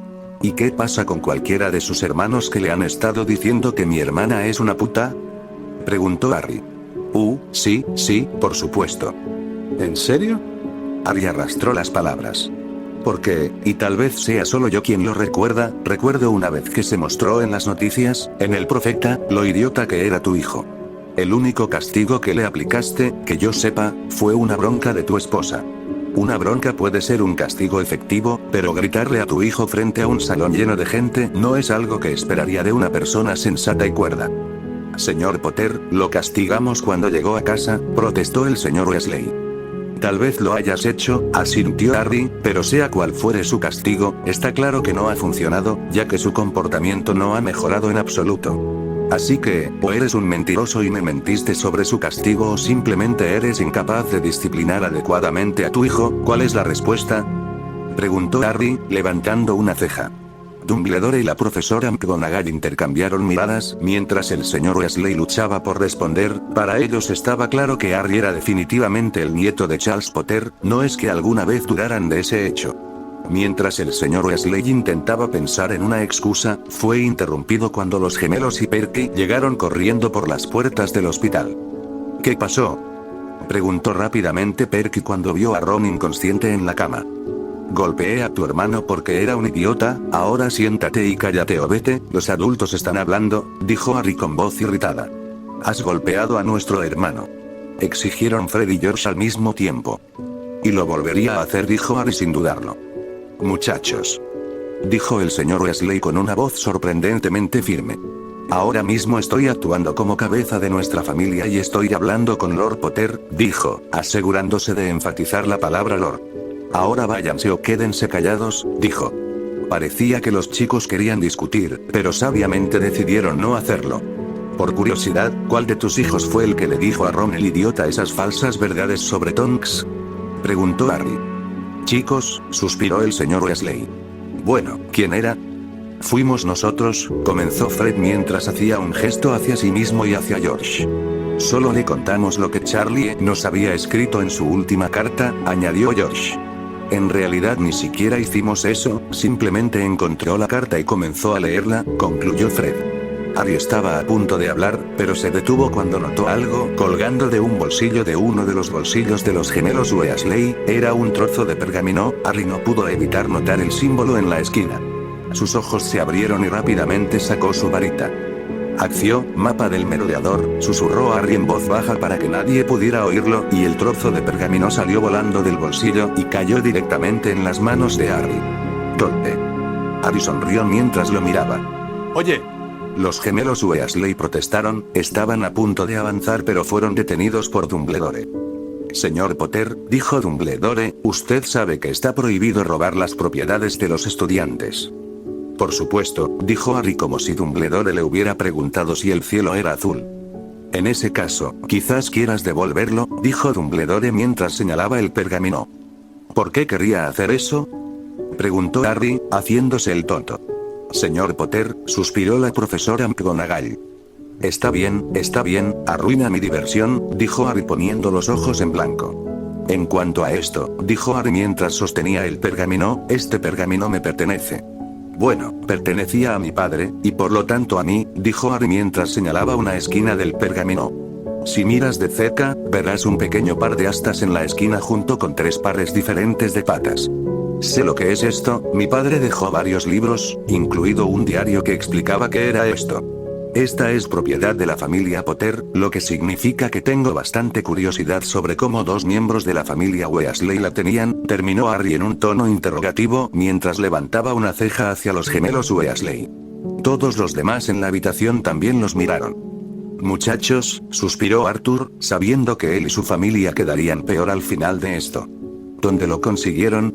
¿Y qué pasa con cualquiera de sus hermanos que le han estado diciendo que mi hermana es una puta? Preguntó Harry. Sí, por supuesto. ¿En serio? Harry arrastró las palabras. Porque, y tal vez sea solo yo quien lo recuerdo una vez que se mostró en las noticias, en el Profeta, lo idiota que era tu hijo. El único castigo que le aplicaste, que yo sepa, fue una bronca de tu esposa. Una bronca puede ser un castigo efectivo, pero gritarle a tu hijo frente a un salón lleno de gente no es algo que esperaría de una persona sensata y cuerda. Señor Potter, lo castigamos cuando llegó a casa, protestó el señor Weasley. Tal vez lo hayas hecho, asintió Harry, pero sea cual fuere su castigo, está claro que no ha funcionado, ya que su comportamiento no ha mejorado en absoluto. Así que, o eres un mentiroso y me mentiste sobre su castigo o simplemente eres incapaz de disciplinar adecuadamente a tu hijo. ¿Cuál es la respuesta?, preguntó Harry, levantando una ceja. Dumbledore y la profesora McGonagall intercambiaron miradas, mientras el señor Weasley luchaba por responder. Para ellos estaba claro que Harry era definitivamente el nieto de Charles Potter, no es que alguna vez dudaran de ese hecho. Mientras el señor Weasley intentaba pensar en una excusa, fue interrumpido cuando los gemelos y Perky llegaron corriendo por las puertas del hospital. ¿Qué pasó?, preguntó rápidamente Perky cuando vio a Ron inconsciente en la cama. Golpeé a tu hermano porque era un idiota. Ahora siéntate y cállate o vete, los adultos están hablando, dijo Harry con voz irritada. Has golpeado a nuestro hermano, exigieron Fred y George al mismo tiempo. Y lo volvería a hacer, dijo Harry sin dudarlo. Muchachos, dijo el señor Weasley con una voz sorprendentemente firme. Ahora mismo estoy actuando como cabeza de nuestra familia y estoy hablando con Lord Potter, dijo, asegurándose de enfatizar la palabra Lord. Ahora váyanse o quédense callados, dijo. Parecía que los chicos querían discutir, pero sabiamente decidieron no hacerlo. Por curiosidad, ¿cuál de tus hijos fue el que le dijo a Ron el idiota esas falsas verdades sobre Tonks?, preguntó Harry. Chicos, suspiró el señor Weasley. Bueno, ¿quién era? Fuimos nosotros, comenzó Fred mientras hacía un gesto hacia sí mismo y hacia George. Solo le contamos lo que Charlie nos había escrito en su última carta, añadió George. En realidad ni siquiera hicimos eso, simplemente encontró la carta y comenzó a leerla, concluyó Fred. Harry estaba a punto de hablar, pero se detuvo cuando notó algo colgando de un bolsillo de uno de los bolsillos de los gemelos Weasley. Era un trozo de pergamino. Harry no pudo evitar notar el símbolo en la esquina. Sus ojos se abrieron y rápidamente sacó su varita. Acción, mapa del merodeador, susurró Harry en voz baja para que nadie pudiera oírlo, y el trozo de pergamino salió volando del bolsillo y cayó directamente en las manos de Harry. ¿Dónde? Harry sonrió mientras lo miraba. Oye. Los gemelos Weasley protestaron, estaban a punto de avanzar pero fueron detenidos por Dumbledore. Señor Potter, dijo Dumbledore, usted sabe que está prohibido robar las propiedades de los estudiantes. Por supuesto, dijo Harry como si Dumbledore le hubiera preguntado si el cielo era azul. En ese caso, quizás quieras devolverlo, dijo Dumbledore mientras señalaba el pergamino. ¿Por qué querría hacer eso?, preguntó Harry, haciéndose el tonto. Señor Potter, suspiró la profesora McGonagall. Está bien, arruina mi diversión, dijo Harry poniendo los ojos en blanco. En cuanto a esto, dijo Harry mientras sostenía el pergamino, este pergamino me pertenece. Bueno, pertenecía a mi padre, y por lo tanto a mí, dijo Harry mientras señalaba una esquina del pergamino. Si miras de cerca, verás un pequeño par de astas en la esquina junto con 3 pares diferentes de patas. Sé lo que es esto, mi padre dejó varios libros, incluido un diario que explicaba qué era esto. Esta es propiedad de la familia Potter, lo que significa que tengo bastante curiosidad sobre cómo 2 miembros de la familia Weasley la tenían, terminó Harry en un tono interrogativo mientras levantaba una ceja hacia los gemelos Weasley. Todos los demás en la habitación también los miraron. Muchachos, suspiró Arthur, sabiendo que él y su familia quedarían peor al final de esto. ¿Dónde lo consiguieron?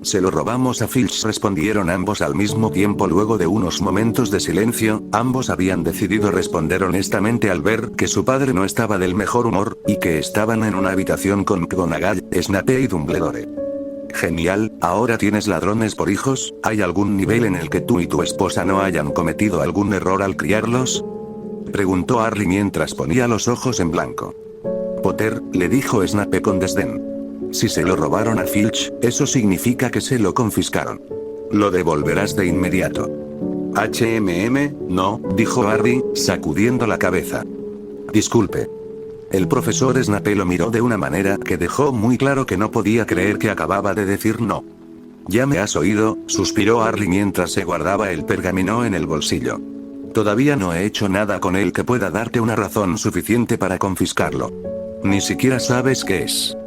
Se lo robamos a Filch, respondieron ambos al mismo tiempo. Luego de unos momentos de silencio, ambos habían decidido responder honestamente al ver que su padre no estaba del mejor humor, y que estaban en una habitación con McGonagall, Snape y Dumbledore. Genial, ahora tienes ladrones por hijos. ¿Hay algún nivel en el que tú y tu esposa no hayan cometido algún error al criarlos? Preguntó Harry mientras ponía los ojos en blanco. Potter, le dijo Snape con desdén. Si se lo robaron a Filch, eso significa que se lo confiscaron. Lo devolverás de inmediato. No, dijo Harry, sacudiendo la cabeza. Disculpe. El profesor Snape lo miró de una manera que dejó muy claro que no podía creer que acababa de decir no. Ya me has oído, suspiró Harry mientras se guardaba el pergamino en el bolsillo. Todavía no he hecho nada con él que pueda darte una razón suficiente para confiscarlo. Ni siquiera sabes qué es.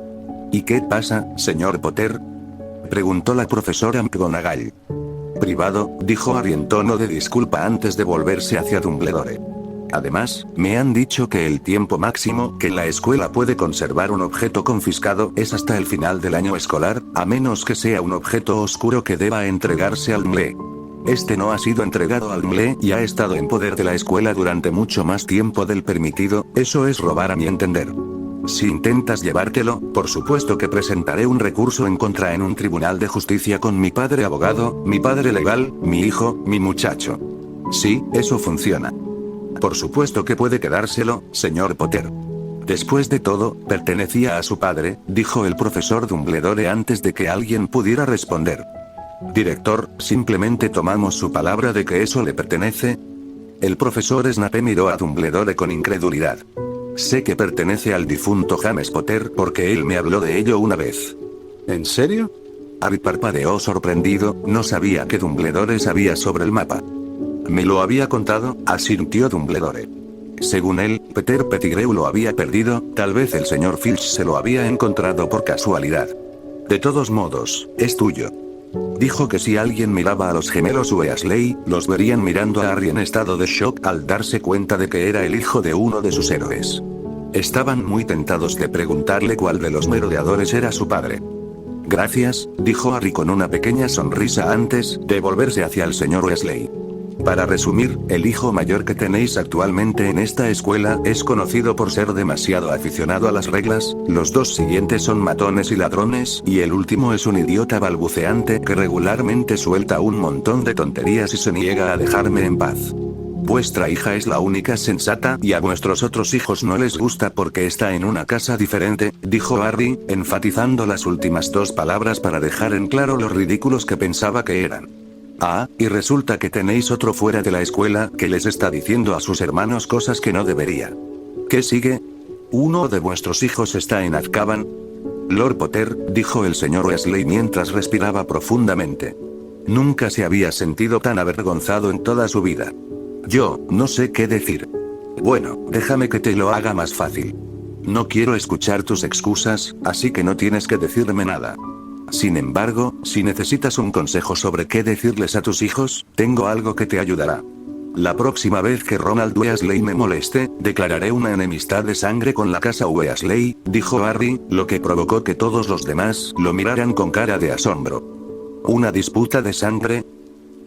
¿Y qué pasa, señor Potter? Preguntó la profesora McGonagall. Privado, dijo Harry en tono de disculpa antes de volverse hacia Dumbledore. Además, me han dicho que el tiempo máximo que la escuela puede conservar un objeto confiscado es hasta el final del año escolar, a menos que sea un objeto oscuro que deba entregarse al MLE. Este no ha sido entregado al MLE y ha estado en poder de la escuela durante mucho más tiempo del permitido. Eso es robar a mi entender. Si intentas llevártelo, por supuesto que presentaré un recurso en contra en un tribunal de justicia con mi padre abogado, mi padre legal, mi hijo, mi muchacho. Sí, eso funciona. Por supuesto que puede quedárselo, señor Potter. Después de todo, pertenecía a su padre, dijo el profesor Dumbledore antes de que alguien pudiera responder. Director, simplemente tomamos su palabra de que eso le pertenece. El profesor Snape miró a Dumbledore con incredulidad. Sé que pertenece al difunto James Potter porque él me habló de ello una vez. ¿En serio? Harry parpadeó sorprendido, no sabía que Dumbledore sabía sobre el mapa. Me lo había contado, asintió Dumbledore. Según él, Peter Pettigrew lo había perdido, tal vez el señor Filch se lo había encontrado por casualidad. De todos modos, es tuyo. Dijo que si alguien miraba a los gemelos Weasley, los verían mirando a Harry en estado de shock al darse cuenta de que era el hijo de uno de sus héroes. Estaban muy tentados de preguntarle cuál de los merodeadores era su padre. Gracias, dijo Harry con una pequeña sonrisa antes de volverse hacia el señor Weasley. Para resumir, el hijo mayor que tenéis actualmente en esta escuela es conocido por ser demasiado aficionado a las reglas, los 2 siguientes son matones y ladrones, y el último es un idiota balbuceante que regularmente suelta un montón de tonterías y se niega a dejarme en paz. Vuestra hija es la única sensata y a vuestros otros hijos no les gusta porque está en una casa diferente, dijo Harry, enfatizando las últimas 2 palabras para dejar en claro lo ridículos que pensaba que eran. Ah, y resulta que tenéis otro fuera de la escuela que les está diciendo a sus hermanos cosas que no debería. ¿Qué sigue? ¿Uno de vuestros hijos está en Azkaban? Lord Potter, dijo el señor Weasley mientras respiraba profundamente. Nunca se había sentido tan avergonzado en toda su vida. Yo, no sé qué decir. Bueno, déjame que te lo haga más fácil. No quiero escuchar tus excusas, así que no tienes que decirme nada. Sin embargo, si necesitas un consejo sobre qué decirles a tus hijos, tengo algo que te ayudará. La próxima vez que Ronald Weasley me moleste, declararé una enemistad de sangre con la casa Weasley, dijo Harry, lo que provocó que todos los demás lo miraran con cara de asombro. ¿Una disputa de sangre?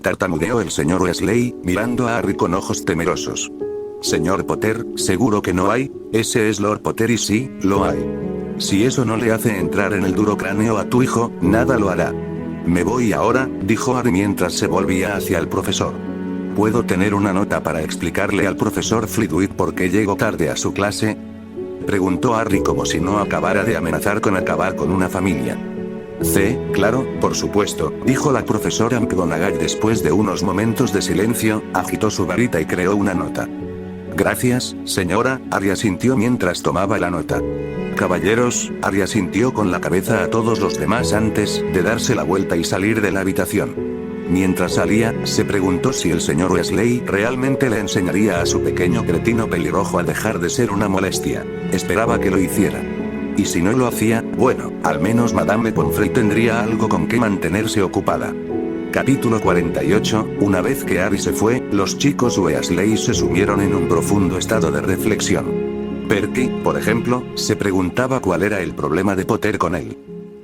Tartamudeó el señor Weasley, mirando a Harry con ojos temerosos. Señor Potter, ¿seguro que no hay? Ese es Lord Potter y sí, lo hay. Si eso no le hace entrar en el duro cráneo a tu hijo, nada lo hará. Me voy ahora, dijo Harry mientras se volvía hacia el profesor. ¿Puedo tener una nota para explicarle al profesor Flitwick por qué llego tarde a su clase? Preguntó Harry como si no acabara de amenazar con acabar con una familia. Claro, por supuesto, dijo la profesora McGonagall después de unos momentos de silencio, agitó su varita y creó una nota. Gracias, señora, Harry asintió mientras tomaba la nota. Caballeros, Harry asintió con la cabeza a todos los demás antes de darse la vuelta y salir de la habitación. Mientras salía, se preguntó si el señor Weasley realmente le enseñaría a su pequeño cretino pelirrojo a dejar de ser una molestia. Esperaba que lo hiciera. Y si no lo hacía, bueno, al menos Madame Pomfrey tendría algo con que mantenerse ocupada. Capítulo 48, una vez que Harry se fue, los chicos Weasley se sumieron en un profundo estado de reflexión. Perky, por ejemplo, se preguntaba cuál era el problema de Potter con él.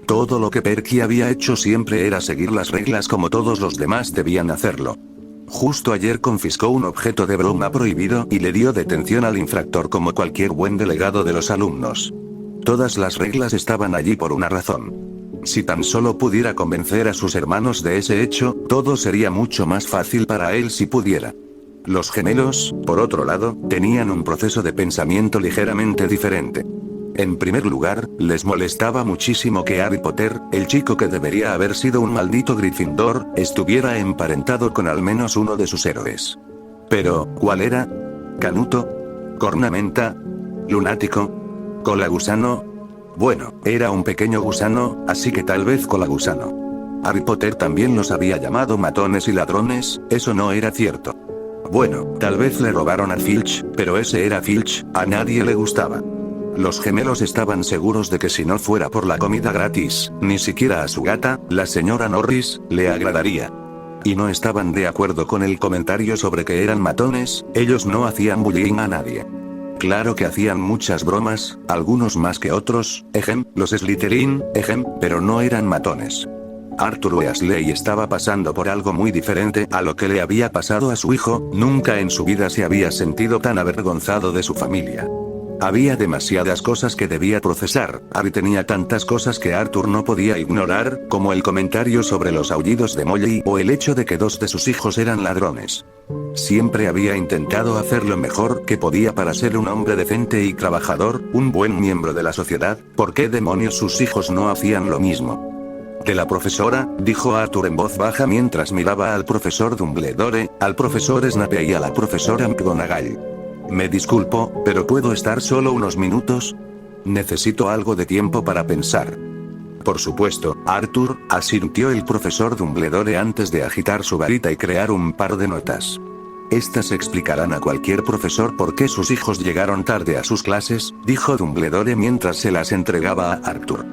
Todo lo que Perky había hecho siempre era seguir las reglas como todos los demás debían hacerlo. Justo ayer confiscó un objeto de broma prohibido y le dio detención al infractor como cualquier buen delegado de los alumnos. Todas las reglas estaban allí por una razón. Si tan solo pudiera convencer a sus hermanos de ese hecho, todo sería mucho más fácil para él si pudiera. Los gemelos, por otro lado, tenían un proceso de pensamiento ligeramente diferente. En primer lugar, les molestaba muchísimo que Harry Potter, el chico que debería haber sido un maldito Gryffindor, estuviera emparentado con al menos uno de sus héroes. Pero, ¿cuál era? ¿Canuto? ¿Cornamenta? ¿Lunático? ¿Colagusano? Bueno, era un pequeño gusano, así que tal vez Colagusano. Harry Potter también los había llamado matones y ladrones, eso no era cierto. Bueno, tal vez le robaron a Filch, pero ese era Filch, a nadie le gustaba. Los gemelos estaban seguros de que si no fuera por la comida gratis, ni siquiera a su gata, la señora Norris, le agradaría. Y no estaban de acuerdo con el comentario sobre que eran matones, ellos no hacían bullying a nadie. Claro que hacían muchas bromas, algunos más que otros, los Slytherin, pero no eran matones. Arthur Weasley estaba pasando por algo muy diferente a lo que le había pasado a su hijo, nunca en su vida se había sentido tan avergonzado de su familia. Había demasiadas cosas que debía procesar, Harry tenía tantas cosas que Arthur no podía ignorar, como el comentario sobre los aullidos de Molly o el hecho de que dos de sus hijos eran ladrones. Siempre había intentado hacer lo mejor que podía para ser un hombre decente y trabajador, un buen miembro de la sociedad, ¿por qué demonios sus hijos no hacían lo mismo? De la profesora, dijo Arthur en voz baja mientras miraba al profesor Dumbledore, al profesor Snape y a la profesora McGonagall. Me disculpo, pero ¿puedo estar solo unos minutos? Necesito algo de tiempo para pensar. Por supuesto, Arthur, asintió el profesor Dumbledore antes de agitar su varita y crear un par de notas. Estas explicarán a cualquier profesor por qué sus hijos llegaron tarde a sus clases, dijo Dumbledore mientras se las entregaba a Arthur.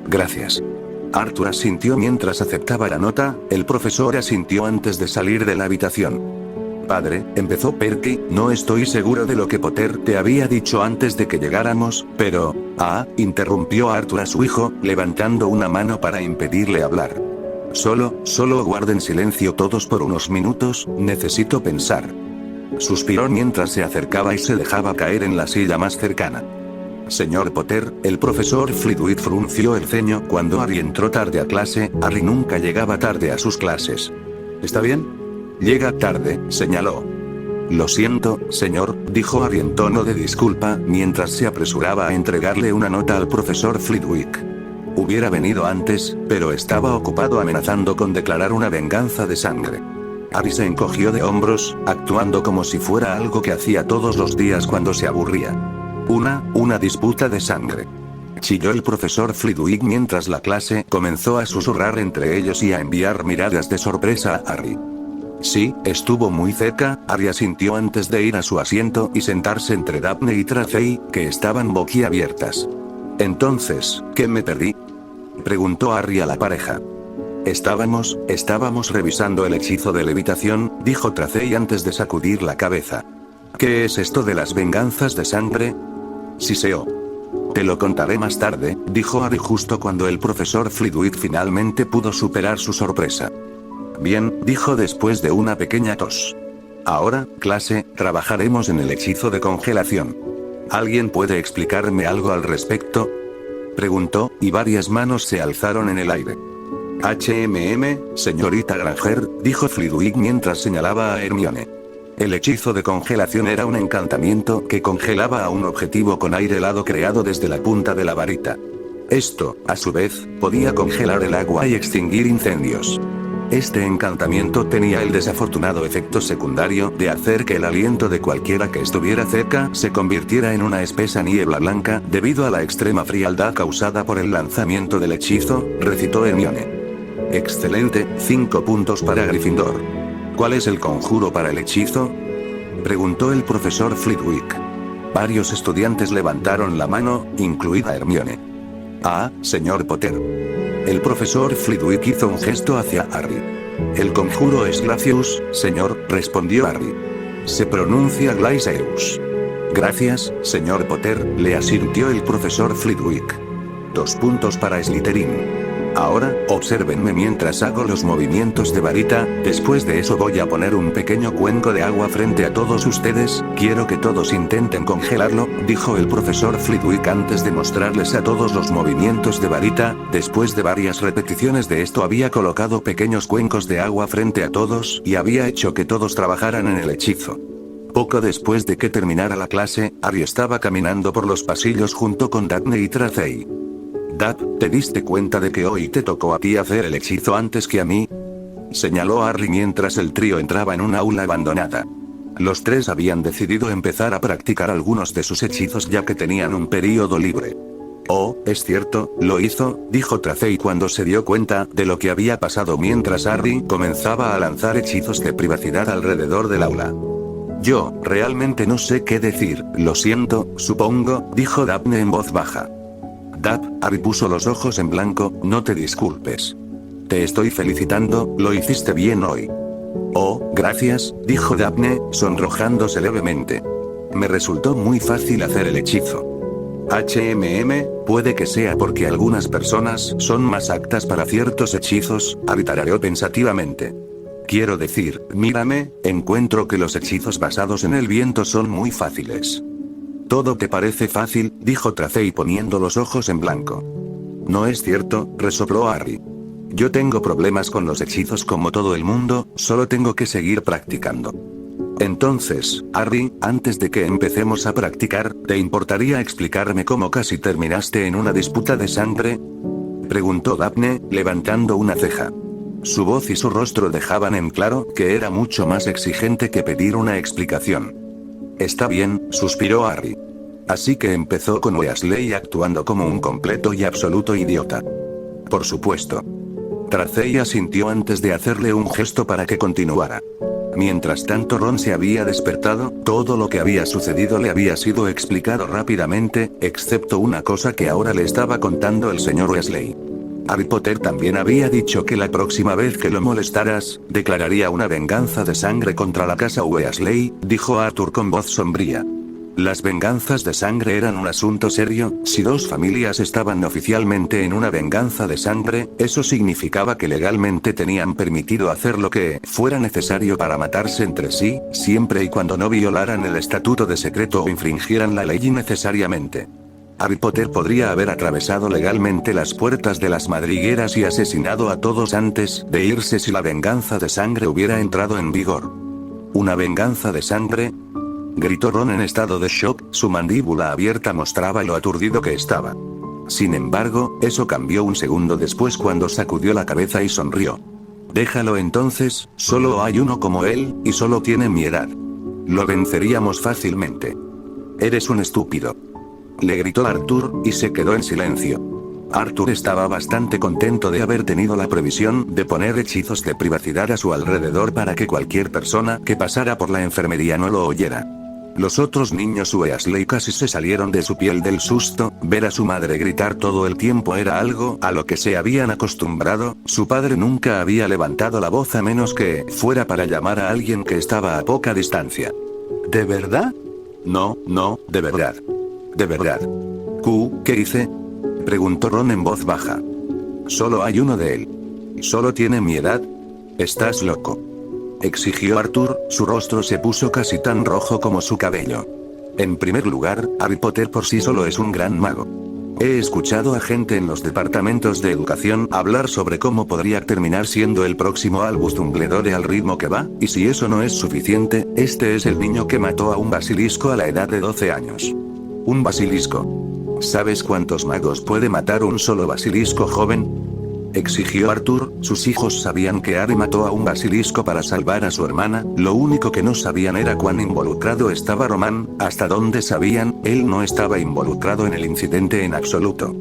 Gracias. Arthur asintió mientras aceptaba la nota, el profesor asintió antes de salir de la habitación. Padre, empezó Perky, no estoy seguro de lo que Potter te había dicho antes de que llegáramos, pero... interrumpió Arthur a su hijo, levantando una mano para impedirle hablar. Solo guarden silencio todos por unos minutos, necesito pensar. Suspiró mientras se acercaba y se dejaba caer en la silla más cercana. Señor Potter, el profesor Flitwick frunció el ceño cuando Harry entró tarde a clase, Harry nunca llegaba tarde a sus clases. ¿Está bien? Llega tarde, señaló. Lo siento, señor, dijo Harry en tono de disculpa, mientras se apresuraba a entregarle una nota al profesor Flitwick. Hubiera venido antes, pero estaba ocupado amenazando con declarar una venganza de sangre. Harry se encogió de hombros, actuando como si fuera algo que hacía todos los días cuando se aburría. Una disputa de sangre. Chilló el profesor Flitwick mientras la clase comenzó a susurrar entre ellos y a enviar miradas de sorpresa a Harry. Sí, estuvo muy cerca, Harry asintió antes de ir a su asiento y sentarse entre Daphne y Tracey, que estaban boquiabiertas. Entonces, ¿qué me perdí? Preguntó Harry a la pareja. Estábamos revisando el hechizo de levitación, dijo Tracey antes de sacudir la cabeza. ¿Qué es esto de las venganzas de sangre? Siseó. Te lo contaré más tarde, dijo Harry justo cuando el profesor Flitwick finalmente pudo superar su sorpresa. Bien, dijo después de una pequeña tos. Ahora, clase, trabajaremos en el hechizo de congelación. ¿Alguien puede explicarme algo al respecto? Preguntó, y varias manos se alzaron en el aire. Señorita Granger, dijo Flitwick mientras señalaba a Hermione. El hechizo de congelación era un encantamiento que congelaba a un objetivo con aire helado creado desde la punta de la varita. Esto, a su vez, podía congelar el agua y extinguir incendios. Este encantamiento tenía el desafortunado efecto secundario de hacer que el aliento de cualquiera que estuviera cerca se convirtiera en una espesa niebla blanca debido a la extrema frialdad causada por el lanzamiento del hechizo, recitó Hermione. Excelente, 5 puntos para Gryffindor. ¿Cuál es el conjuro para el hechizo?, preguntó el profesor Flitwick. Varios estudiantes levantaron la mano, incluida Hermione. Ah, señor Potter. El profesor Flitwick hizo un gesto hacia Harry. El conjuro es Glacius, señor, respondió Harry. Se pronuncia Glaceus. Gracias, señor Potter, le asintió el profesor Flitwick. 2 puntos para Slytherin. Ahora, obsérvenme mientras hago los movimientos de varita, después de eso voy a poner un pequeño cuenco de agua frente a todos ustedes, quiero que todos intenten congelarlo, dijo el profesor Flitwick antes de mostrarles a todos los movimientos de varita, después de varias repeticiones de esto había colocado pequeños cuencos de agua frente a todos y había hecho que todos trabajaran en el hechizo. Poco después de que terminara la clase, Harry estaba caminando por los pasillos junto con Daphne y Tracey. Dap, ¿te diste cuenta de que hoy te tocó a ti hacer el hechizo antes que a mí?, señaló Harry mientras el trío entraba en un aula abandonada. Los tres habían decidido empezar a practicar algunos de sus hechizos ya que tenían un período libre. Oh, es cierto, lo hizo, dijo Tracey cuando se dio cuenta de lo que había pasado mientras Harry comenzaba a lanzar hechizos de privacidad alrededor del aula. Yo, realmente no sé qué decir, lo siento, supongo, dijo Daphne en voz baja. Dap, Harry puso los ojos en blanco, no te disculpes. Te estoy felicitando, lo hiciste bien hoy. Oh, gracias, dijo Daphne, sonrojándose levemente. Me resultó muy fácil hacer el hechizo. Puede que sea porque algunas personas son más aptas para ciertos hechizos, Harry tarareó pensativamente. Quiero decir, mírame, encuentro que los hechizos basados en el viento son muy fáciles. Todo te parece fácil, dijo Tracey poniendo los ojos en blanco. No es cierto, resopló Harry. Yo tengo problemas con los hechizos como todo el mundo, solo tengo que seguir practicando. Entonces, Harry, antes de que empecemos a practicar, ¿te importaría explicarme cómo casi terminaste en una disputa de sangre?, preguntó Daphne, levantando una ceja. Su voz y su rostro dejaban en claro que era mucho más exigente que pedir una explicación. Está bien, suspiró Harry. Así que empezó con Weasley actuando como un completo y absoluto idiota. Por supuesto. Tracey asintió antes de hacerle un gesto para que continuara. Mientras tanto Ron se había despertado, todo lo que había sucedido le había sido explicado rápidamente, excepto una cosa que ahora le estaba contando el señor Weasley. Harry Potter también había dicho que la próxima vez que lo molestaras, declararía una venganza de sangre contra la casa Weasley, dijo Arthur con voz sombría. Las venganzas de sangre eran un asunto serio, si dos familias estaban oficialmente en una venganza de sangre, eso significaba que legalmente tenían permitido hacer lo que fuera necesario para matarse entre sí, siempre y cuando no violaran el estatuto de secreto o infringieran la ley innecesariamente. Harry Potter podría haber atravesado legalmente las puertas de las madrigueras y asesinado a todos antes de irse si la venganza de sangre hubiera entrado en vigor. ¿Una venganza de sangre?, gritó Ron en estado de shock, su mandíbula abierta mostraba lo aturdido que estaba. Sin embargo, eso cambió un segundo después cuando sacudió la cabeza y sonrió. Déjalo entonces, solo hay uno como él, y solo tiene mi edad. Lo venceríamos fácilmente. Eres un estúpido. Le gritó Arthur, y se quedó en silencio. Arthur estaba bastante contento de haber tenido la previsión de poner hechizos de privacidad a su alrededor para que cualquier persona que pasara por la enfermería no lo oyera. Los otros niños Weasley casi se salieron de su piel del susto, ver a su madre gritar todo el tiempo era algo a lo que se habían acostumbrado, su padre nunca había levantado la voz a menos que fuera para llamar a alguien que estaba a poca distancia. ¿De verdad? No, de verdad. De verdad. ¿Qué hice?, preguntó Ron en voz baja. Solo hay uno de él. ¿Solo tiene mi edad? Estás loco, exigió Arthur, su rostro se puso casi tan rojo como su cabello. En primer lugar, Harry Potter por sí solo es un gran mago. He escuchado a gente en los departamentos de educación hablar sobre cómo podría terminar siendo el próximo Albus Dumbledore al ritmo que va, y si eso no es suficiente, este es el niño que mató a un basilisco a la edad de 12 años. Un basilisco. ¿Sabes cuántos magos puede matar un solo basilisco joven? exigió Arthur. Sus hijos sabían que Harry mató a un basilisco para salvar a su hermana, lo único que no sabían era cuán involucrado estaba Roman. Hasta donde sabían, él no estaba involucrado en el incidente en absoluto.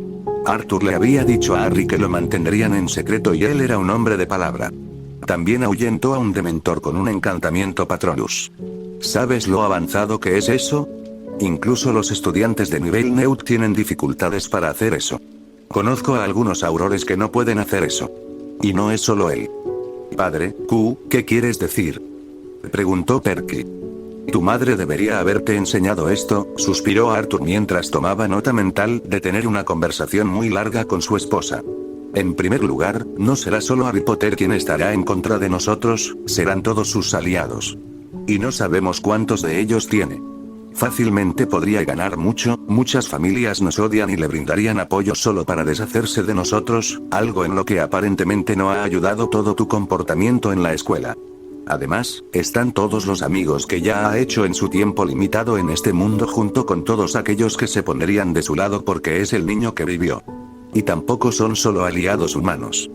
Arthur le había dicho a Harry que lo mantendrían en secreto y él era un hombre de palabra. También ahuyentó a un dementor con un encantamiento Patronus. ¿Sabes lo avanzado que es eso? Incluso los estudiantes de nivel Neut tienen dificultades para hacer eso. Conozco a algunos aurores que no pueden hacer eso. Y no es solo él. Padre, ¿qué quieres decir? Preguntó Perky. Tu madre debería haberte enseñado esto, suspiró Arthur mientras tomaba nota mental de tener una conversación muy larga con su esposa. En primer lugar, no será solo Harry Potter quien estará en contra de nosotros, serán todos sus aliados. Y no sabemos cuántos de ellos tiene. Fácilmente podría ganar mucho, muchas familias nos odian y le brindarían apoyo solo para deshacerse de nosotros, algo en lo que aparentemente no ha ayudado todo tu comportamiento en la escuela. Además, están todos los amigos que ya ha hecho en su tiempo limitado en este mundo junto con todos aquellos que se pondrían de su lado porque es el niño que vivió. Y tampoco son solo aliados humanos.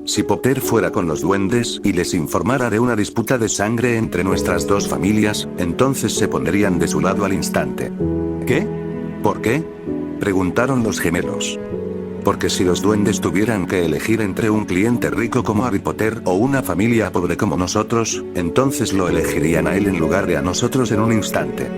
Si Potter fuera con los duendes y les informara de una disputa de sangre entre nuestras dos familias, entonces se pondrían de su lado al instante. ¿Qué? ¿Por qué? Preguntaron los gemelos. Porque si los duendes tuvieran que elegir entre un cliente rico como Harry Potter o una familia pobre como nosotros, entonces lo elegirían a él en lugar de a nosotros en un instante.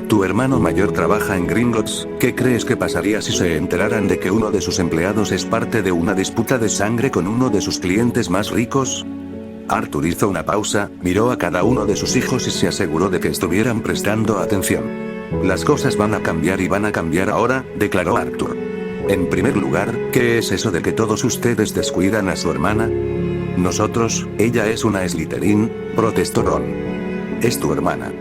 Tu hermano mayor trabaja en Gringotts, ¿qué crees que pasaría si se enteraran de que uno de sus empleados es parte de una disputa de sangre con uno de sus clientes más ricos? Arthur hizo una pausa, miró a cada uno de sus hijos y se aseguró de que estuvieran prestando atención. Las cosas van a cambiar y van a cambiar ahora, declaró Arthur. En primer lugar, ¿qué es eso de que todos ustedes descuidan a su hermana? Nosotros, ella es una Slytherin, protestó Ron. Es tu hermana.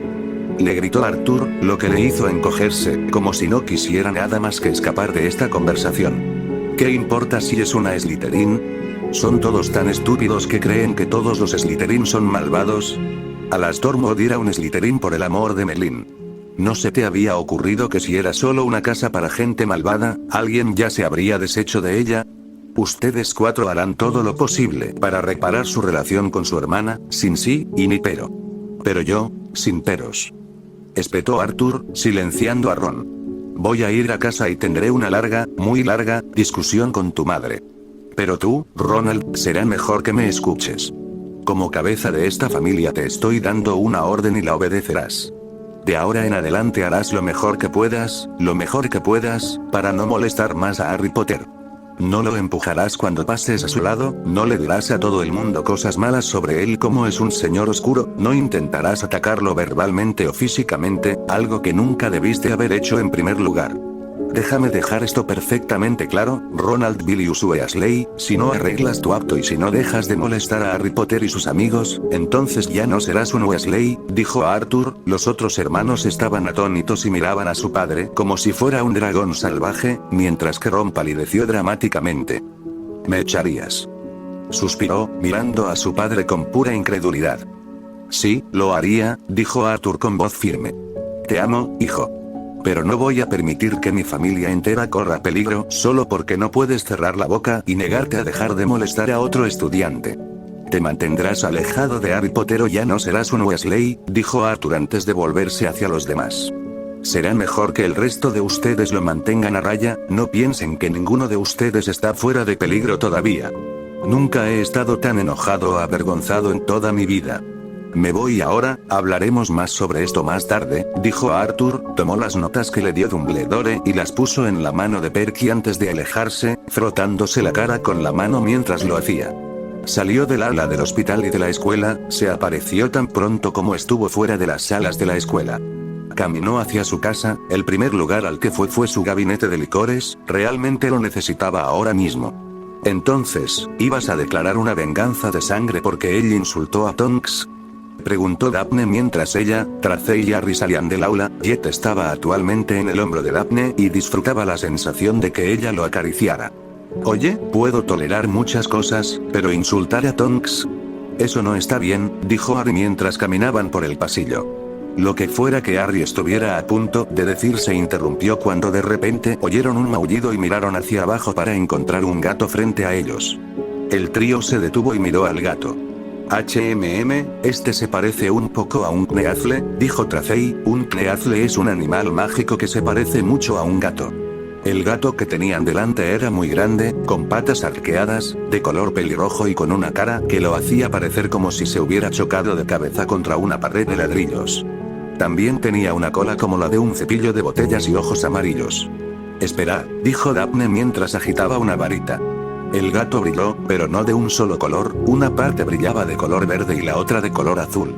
Le gritó Arthur, lo que le hizo encogerse, como si no quisiera nada más que escapar de esta conversación. ¿Qué importa si es una Slytherin? ¿Son todos tan estúpidos que creen que todos los Slytherin son malvados? Alastor Moody era un Slytherin por el amor de Melin. ¿No se te había ocurrido que si era solo una casa para gente malvada, alguien ya se habría deshecho de ella? Ustedes cuatro harán todo lo posible para reparar su relación con su hermana, sin sí y ni pero. Pero yo, sin peros. Espetó Arthur, silenciando a Ron. Voy a ir a casa y tendré una larga, muy larga, discusión con tu madre. Pero tú, Ronald, será mejor que me escuches. Como cabeza de esta familia te estoy dando una orden y la obedecerás. De ahora en adelante harás lo mejor que puedas, para no molestar más a Harry Potter. No lo empujarás cuando pases a su lado, no le dirás a todo el mundo cosas malas sobre él como es un señor oscuro, no intentarás atacarlo verbalmente o físicamente, algo que nunca debiste haber hecho en primer lugar. Déjame dejar esto perfectamente claro, Ronald Bilius Weasley, si no arreglas tu acto y si no dejas de molestar a Harry Potter y sus amigos, entonces ya no serás un Weasley, dijo Arthur. Los otros hermanos estaban atónitos y miraban a su padre como si fuera un dragón salvaje, mientras que Ron palideció dramáticamente. Me echarías. Suspiró, mirando a su padre con pura incredulidad. Sí, lo haría, dijo Arthur con voz firme. Te amo, hijo. Pero no voy a permitir que mi familia entera corra peligro solo porque no puedes cerrar la boca y negarte a dejar de molestar a otro estudiante. Te mantendrás alejado de Harry Potter o ya no serás un Weasley, dijo Arthur antes de volverse hacia los demás. Será mejor que el resto de ustedes lo mantengan a raya, no piensen que ninguno de ustedes está fuera de peligro todavía. Nunca he estado tan enojado o avergonzado en toda mi vida. Me voy ahora, hablaremos más sobre esto más tarde, dijo Arthur, tomó las notas que le dio Dumbledore y las puso en la mano de Perky antes de alejarse, frotándose la cara con la mano mientras lo hacía. Salió del ala del hospital y de la escuela, se apareció tan pronto como estuvo fuera de las salas de la escuela. Caminó hacia su casa, el primer lugar al que fue su gabinete de licores, realmente lo necesitaba ahora mismo. Entonces, ¿ibas a declarar una venganza de sangre porque él insultó a Tonks? Preguntó Daphne mientras ella, Tracey y Harry salían del aula. Jet estaba actualmente en el hombro de Daphne y disfrutaba la sensación de que ella lo acariciara. Oye, puedo tolerar muchas cosas, pero insultar a Tonks. Eso no está bien, dijo Harry mientras caminaban por el pasillo. Lo que fuera que Harry estuviera a punto de decir se interrumpió cuando de repente oyeron un maullido y miraron hacia abajo para encontrar un gato frente a ellos. El trío se detuvo y miró al gato. Este se parece un poco a un Kneazle, dijo Tracey. Un Kneazle es un animal mágico que se parece mucho a un gato. El gato que tenían delante era muy grande, con patas arqueadas, de color pelirrojo y con una cara que lo hacía parecer como si se hubiera chocado de cabeza contra una pared de ladrillos. También tenía una cola como la de un cepillo de botellas y ojos amarillos. Espera, dijo Daphne mientras agitaba una varita. El gato brilló, pero no de un solo color, una parte brillaba de color verde y la otra de color azul.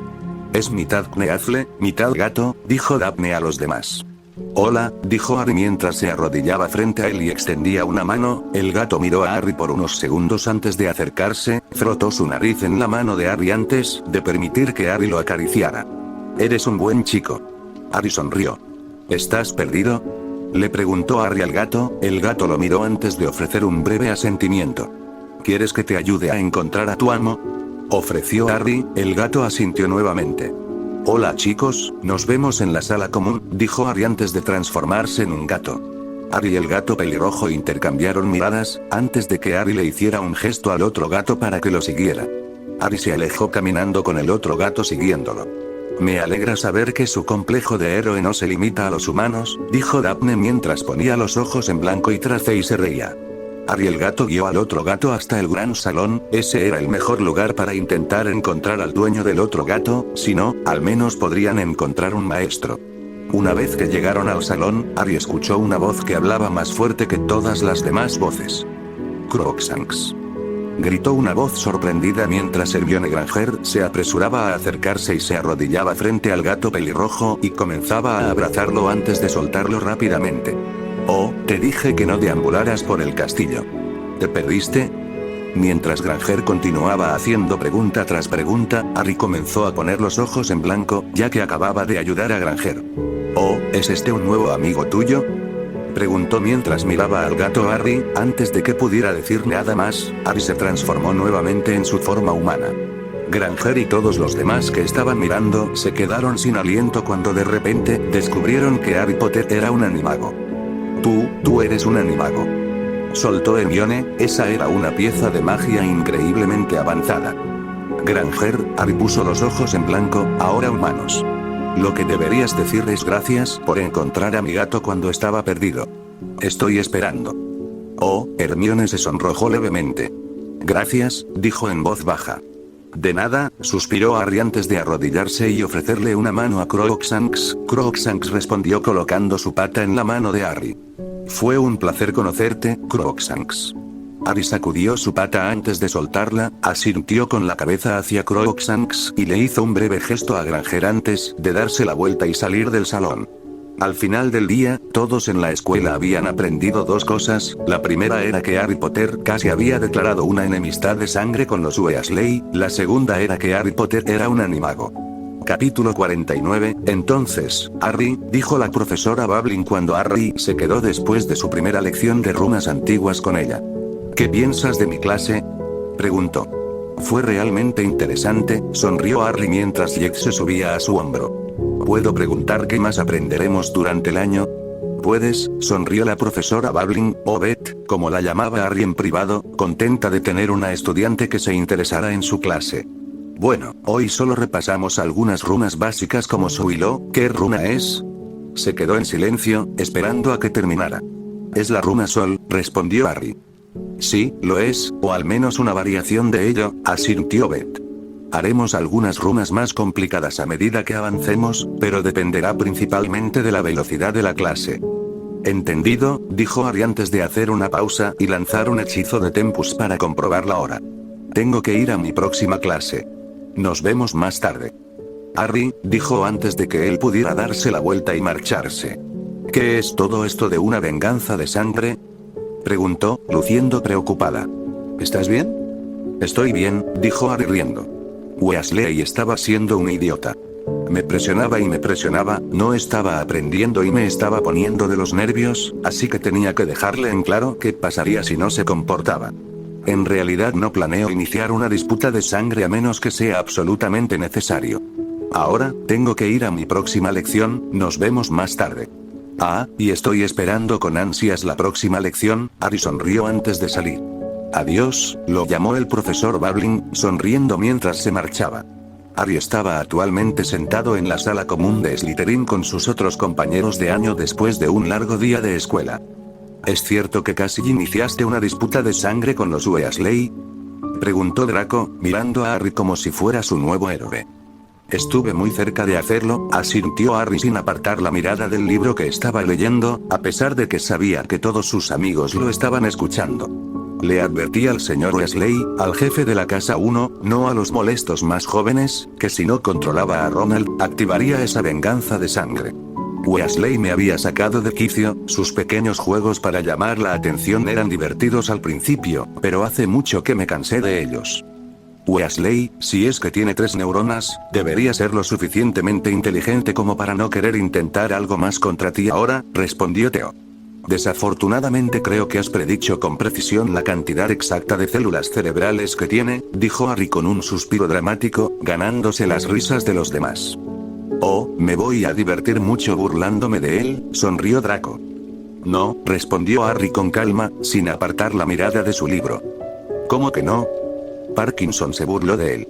Es mitad Kneazle, mitad gato, dijo Daphne a los demás. Hola, dijo Harry mientras se arrodillaba frente a él y extendía una mano. El gato miró a Harry por unos segundos antes de acercarse, frotó su nariz en la mano de Harry antes de permitir que Harry lo acariciara. Eres un buen chico. Harry sonrió. ¿Estás perdido?, le preguntó Harry al gato. El gato lo miró antes de ofrecer un breve asentimiento. ¿Quieres que te ayude a encontrar a tu amo?, ofreció Harry. El gato asintió nuevamente. Hola chicos, nos vemos en la sala común, dijo Harry antes de transformarse en un gato. Harry y el gato pelirrojo intercambiaron miradas, antes de que Harry le hiciera un gesto al otro gato para que lo siguiera. Harry se alejó caminando con el otro gato siguiéndolo. Me alegra saber que su complejo de héroe no se limita a los humanos, dijo Daphne mientras ponía los ojos en blanco y Tracey se reía. Harry el gato guió al otro gato hasta el gran salón. Ese era el mejor lugar para intentar encontrar al dueño del otro gato, si no, al menos podrían encontrar un maestro. Una vez que llegaron al salón, Harry escuchó una voz que hablaba más fuerte que todas las demás voces. Crookshanks, gritó una voz sorprendida mientras Hermione Granger se apresuraba a acercarse y se arrodillaba frente al gato pelirrojo y comenzaba a abrazarlo antes de soltarlo rápidamente. Oh, te dije que no deambularas por el castillo. ¿Te perdiste? Mientras Granger continuaba haciendo pregunta tras pregunta, Harry comenzó a poner los ojos en blanco, ya que acababa de ayudar a Granger. Oh, ¿es este un nuevo amigo tuyo?, preguntó mientras miraba al gato Harry. Antes de que pudiera decir nada más, Harry se transformó nuevamente en su forma humana. Granger y todos los demás que estaban mirando se quedaron sin aliento cuando de repente descubrieron que Harry Potter era un animago. Tú eres un animago, soltó Hermione. Esa era una pieza de magia increíblemente avanzada. Granger, Harry puso los ojos en blanco, ahora humanos. Lo que deberías decir es gracias por encontrar a mi gato cuando estaba perdido. Estoy esperando. Oh, Hermione se sonrojó levemente. Gracias, dijo en voz baja. De nada, suspiró Harry antes de arrodillarse y ofrecerle una mano a Crookshanks. Crookshanks respondió colocando su pata en la mano de Harry. Fue un placer conocerte, Crookshanks. Harry sacudió su pata antes de soltarla, asintió con la cabeza hacia Crookshanks y le hizo un breve gesto a Granger antes de darse la vuelta y salir del salón. Al final del día, todos en la escuela habían aprendido dos cosas. La primera era que Harry Potter casi había declarado una enemistad de sangre con los Weasley. La segunda era que Harry Potter era un animago. Capítulo 49. Entonces, Harry, dijo la profesora Bubbling cuando Harry se quedó después de su primera lección de runas antiguas con ella. ¿Qué piensas de mi clase?, preguntó. Fue realmente interesante, sonrió Harry mientras Jack se subía a su hombro. ¿Puedo preguntar qué más aprenderemos durante el año? Puedes, sonrió la profesora Bubbling, o Beth, como la llamaba Harry en privado, contenta de tener una estudiante que se interesara en su clase. Bueno, hoy solo repasamos algunas runas básicas como Suilo. ¿Qué runa es? Se quedó en silencio, esperando a que terminara. Es la runa Sol, respondió Harry. Sí, lo es, o al menos una variación de ello, asintió Beth. Haremos algunas runas más complicadas a medida que avancemos, pero dependerá principalmente de la velocidad de la clase. Entendido, dijo Harry antes de hacer una pausa y lanzar un hechizo de Tempus para comprobar la hora. Tengo que ir a mi próxima clase. Nos vemos más tarde. Harry, dijo antes de que él pudiera darse la vuelta y marcharse. ¿Qué es todo esto de una venganza de sangre?, preguntó, luciendo preocupada. ¿Estás bien? Estoy bien, dijo Harry riendo. Weasley estaba siendo un idiota. Me presionaba y me presionaba, no estaba aprendiendo y me estaba poniendo de los nervios, así que tenía que dejarle en claro qué pasaría si no se comportaba. En realidad no planeo iniciar una disputa de sangre a menos que sea absolutamente necesario. Ahora, tengo que ir a mi próxima lección, nos vemos más tarde. Ah, y estoy esperando con ansias la próxima lección, Harry sonrió antes de salir. Adiós, lo llamó el profesor Bowling, sonriendo mientras se marchaba. Harry estaba actualmente sentado en la sala común de Slytherin con sus otros compañeros de año después de un largo día de escuela. ¿Es cierto que casi iniciaste una disputa de sangre con los Weasley?, preguntó Draco, mirando a Harry como si fuera su nuevo héroe. Estuve muy cerca de hacerlo, asintió Harry sin apartar la mirada del libro que estaba leyendo, a pesar de que sabía que todos sus amigos lo estaban escuchando. Le advertí al señor Weasley, al jefe de la casa 1, no a los molestos más jóvenes, que si no controlaba a Ronald, activaría esa venganza de sangre. Weasley me había sacado de quicio, sus pequeños juegos para llamar la atención eran divertidos al principio, pero hace mucho que me cansé de ellos. Weasley, si es que tiene 3 neuronas, debería ser lo suficientemente inteligente como para no querer intentar algo más contra ti ahora, respondió Theo. Desafortunadamente creo que has predicho con precisión la cantidad exacta de células cerebrales que tiene, dijo Harry con un suspiro dramático, ganándose las risas de los demás. Oh, me voy a divertir mucho burlándome de él, sonrió Draco. No, respondió Harry con calma, sin apartar la mirada de su libro. ¿Cómo que no? Parkinson se burló de él.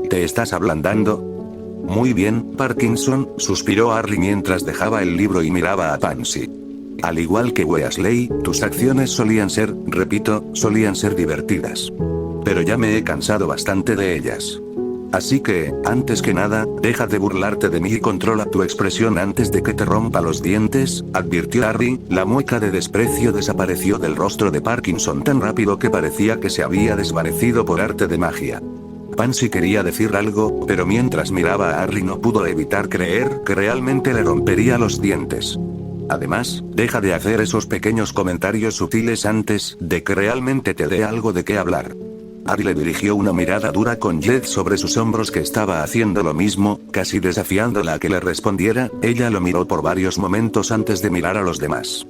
¿Te estás ablandando? Muy bien, Parkinson, suspiró Harry mientras dejaba el libro y miraba a Pansy. Al igual que Weasley, tus acciones solían ser, repito, solían ser divertidas. Pero ya me he cansado bastante de ellas. Así que, antes que nada, deja de burlarte de mí y controla tu expresión antes de que te rompa los dientes, advirtió Harry. La mueca de desprecio desapareció del rostro de Parkinson tan rápido que parecía que se había desvanecido por arte de magia. Pansy quería decir algo, pero mientras miraba a Harry no pudo evitar creer que realmente le rompería los dientes. Además, deja de hacer esos pequeños comentarios sutiles antes de que realmente te dé algo de qué hablar. Harry le dirigió una mirada dura con Jed sobre sus hombros que estaba haciendo lo mismo, casi desafiándola a que le respondiera. Ella lo miró por varios momentos antes de mirar a los demás.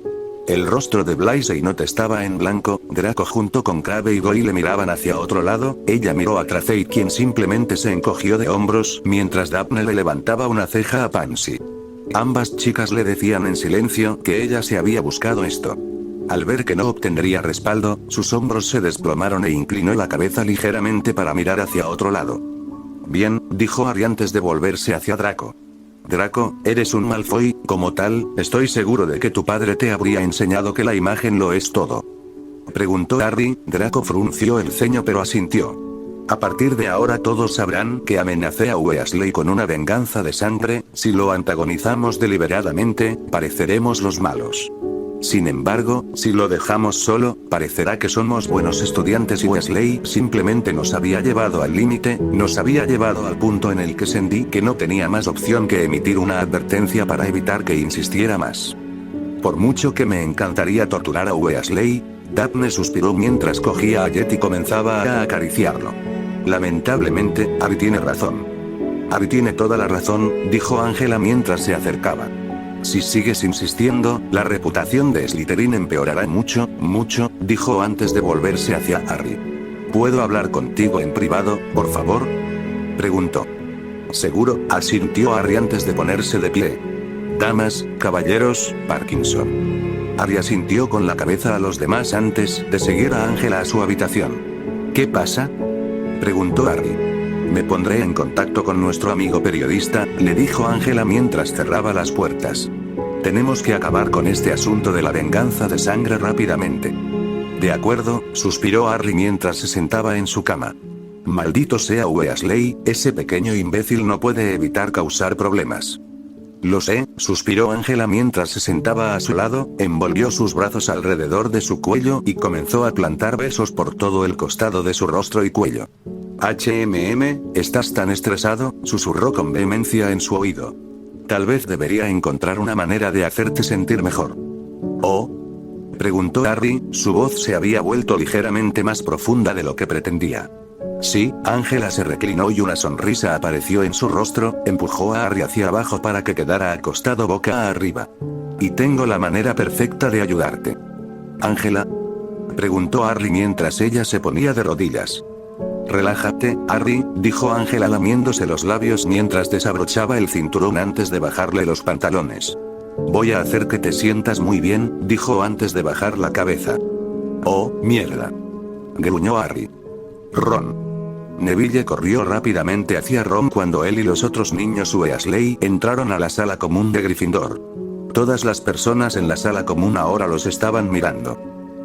El rostro de Blaise y Not estaba en blanco, Draco junto con Crabbe y Goyle miraban hacia otro lado, ella miró a Tracey quien simplemente se encogió de hombros, mientras Daphne le levantaba una ceja a Pansy. Ambas chicas le decían en silencio que ella se había buscado esto. Al ver que no obtendría respaldo, sus hombros se desplomaron e inclinó la cabeza ligeramente para mirar hacia otro lado. Bien, dijo Harry antes de volverse hacia Draco. Draco, eres un Malfoy, como tal, estoy seguro de que tu padre te habría enseñado que la imagen lo es todo. Preguntó Harry. Draco frunció el ceño pero asintió. A partir de ahora todos sabrán que amenacé a Weasley con una venganza de sangre. Si lo antagonizamos deliberadamente, pareceremos los malos. Sin embargo, si lo dejamos solo, parecerá que somos buenos estudiantes y Weasley simplemente nos había llevado al límite, nos había llevado al punto en el que sentí que no tenía más opción que emitir una advertencia para evitar que insistiera más. Por mucho que me encantaría torturar a Weasley, Daphne suspiró mientras cogía a Jet y comenzaba a acariciarlo. Lamentablemente, Harry tiene razón. Harry tiene toda la razón, dijo Angela mientras se acercaba. Si sigues insistiendo, la reputación de Slytherin empeorará mucho, dijo antes de volverse hacia Harry. ¿Puedo hablar contigo en privado, por favor?, preguntó. Seguro, asintió Harry antes de ponerse de pie. Damas, caballeros, Parkinson. Harry asintió con la cabeza a los demás antes de seguir a Angela a su habitación. ¿Qué pasa?, preguntó Harry. Me pondré en contacto con nuestro amigo periodista, le dijo Angela mientras cerraba las puertas. Tenemos que acabar con este asunto de la venganza de sangre rápidamente. De acuerdo, suspiró Harry mientras se sentaba en su cama. Maldito sea Weasley, ese pequeño imbécil no puede evitar causar problemas. Lo sé, suspiró Angela mientras se sentaba a su lado, envolvió sus brazos alrededor de su cuello y comenzó a plantar besos por todo el costado de su rostro y cuello. ¿Estás tan estresado?, susurró con vehemencia en su oído. Tal vez debería encontrar una manera de hacerte sentir mejor. ¿Oh?, preguntó Harry, su voz se había vuelto ligeramente más profunda de lo que pretendía. Sí, Angela se reclinó y una sonrisa apareció en su rostro, empujó a Harry hacia abajo para que quedara acostado boca arriba. Y tengo la manera perfecta de ayudarte. ¿Angela?, preguntó Harry mientras ella se ponía de rodillas. Relájate, Harry, dijo Angela lamiéndose los labios mientras desabrochaba el cinturón antes de bajarle los pantalones. Voy a hacer que te sientas muy bien, dijo antes de bajar la cabeza. Oh, mierda. gruñó Harry. Ron. Neville corrió rápidamente hacia Ron cuando él y los otros niños Weasley entraron a la sala común de Gryffindor. Todas las personas en la sala común ahora los estaban mirando.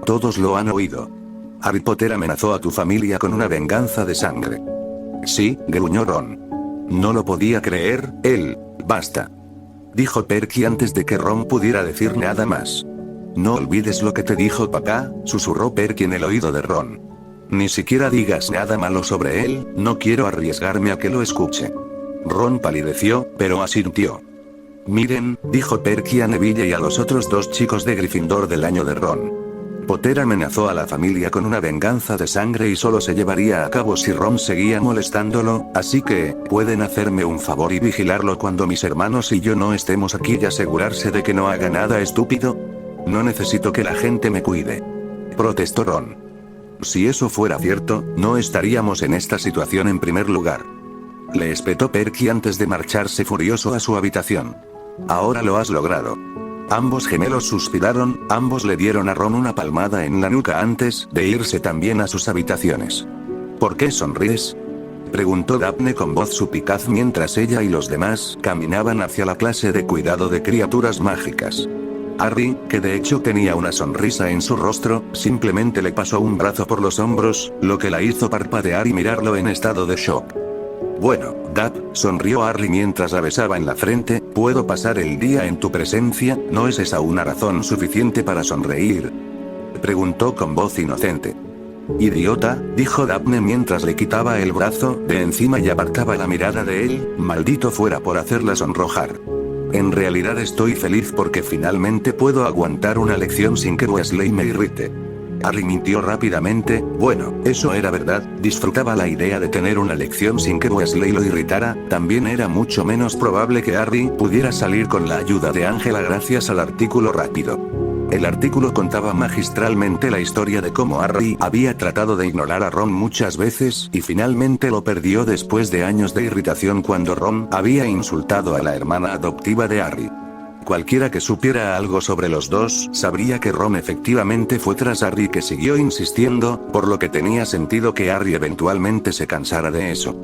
Todos lo han oído. Harry Potter amenazó a tu familia con una venganza de sangre. Sí, gruñó Ron. No lo podía creer, él. Basta. Dijo Perky antes de que Ron pudiera decir nada más. No olvides lo que te dijo papá, susurró Perky en el oído de Ron. Ni siquiera digas nada malo sobre él, no quiero arriesgarme a que lo escuche. Ron palideció, pero asintió. Miren, dijo Perky a Neville y a los otros dos chicos de Gryffindor del año de Ron. Potter amenazó a la familia con una venganza de sangre y solo se llevaría a cabo si Ron seguía molestándolo, así que, ¿pueden hacerme un favor y vigilarlo cuando mis hermanos y yo no estemos aquí y asegurarse de que no haga nada estúpido? No necesito que la gente me cuide. Protestó Ron. Si eso fuera cierto, no estaríamos en esta situación en primer lugar. Le espetó Perky antes de marcharse furioso a su habitación. Ahora lo has logrado. Ambos gemelos suspiraron, ambos le dieron a Ron una palmada en la nuca antes de irse también a sus habitaciones. ¿Por qué sonríes?, preguntó Daphne con voz suplicaz mientras ella y los demás caminaban hacia la clase de cuidado de criaturas mágicas. Harry, que de hecho tenía una sonrisa en su rostro, simplemente le pasó un brazo por los hombros, lo que la hizo parpadear y mirarlo en estado de shock. Bueno, Dap, sonrió Harry mientras la besaba en la frente, ¿puedo pasar el día en tu presencia? ¿No es esa una razón suficiente para sonreír?, preguntó con voz inocente. Idiota, dijo Daphne mientras le quitaba el brazo de encima y apartaba la mirada de él, maldito fuera por hacerla sonrojar. En realidad estoy feliz porque finalmente puedo aguantar una lección sin que Weasley me irrite. Harry mintió rápidamente, bueno, eso era verdad, disfrutaba la idea de tener una lección sin que Weasley lo irritara, también era mucho menos probable que Harry pudiera salir con la ayuda de Ángela gracias al artículo rápido. El artículo contaba magistralmente la historia de cómo Harry había tratado de ignorar a Ron muchas veces y finalmente lo perdió después de años de irritación cuando Ron había insultado a la hermana adoptiva de Harry. Cualquiera que supiera algo sobre los dos sabría que Ron efectivamente fue tras Harry y que siguió insistiendo, por lo que tenía sentido que Harry eventualmente se cansara de eso.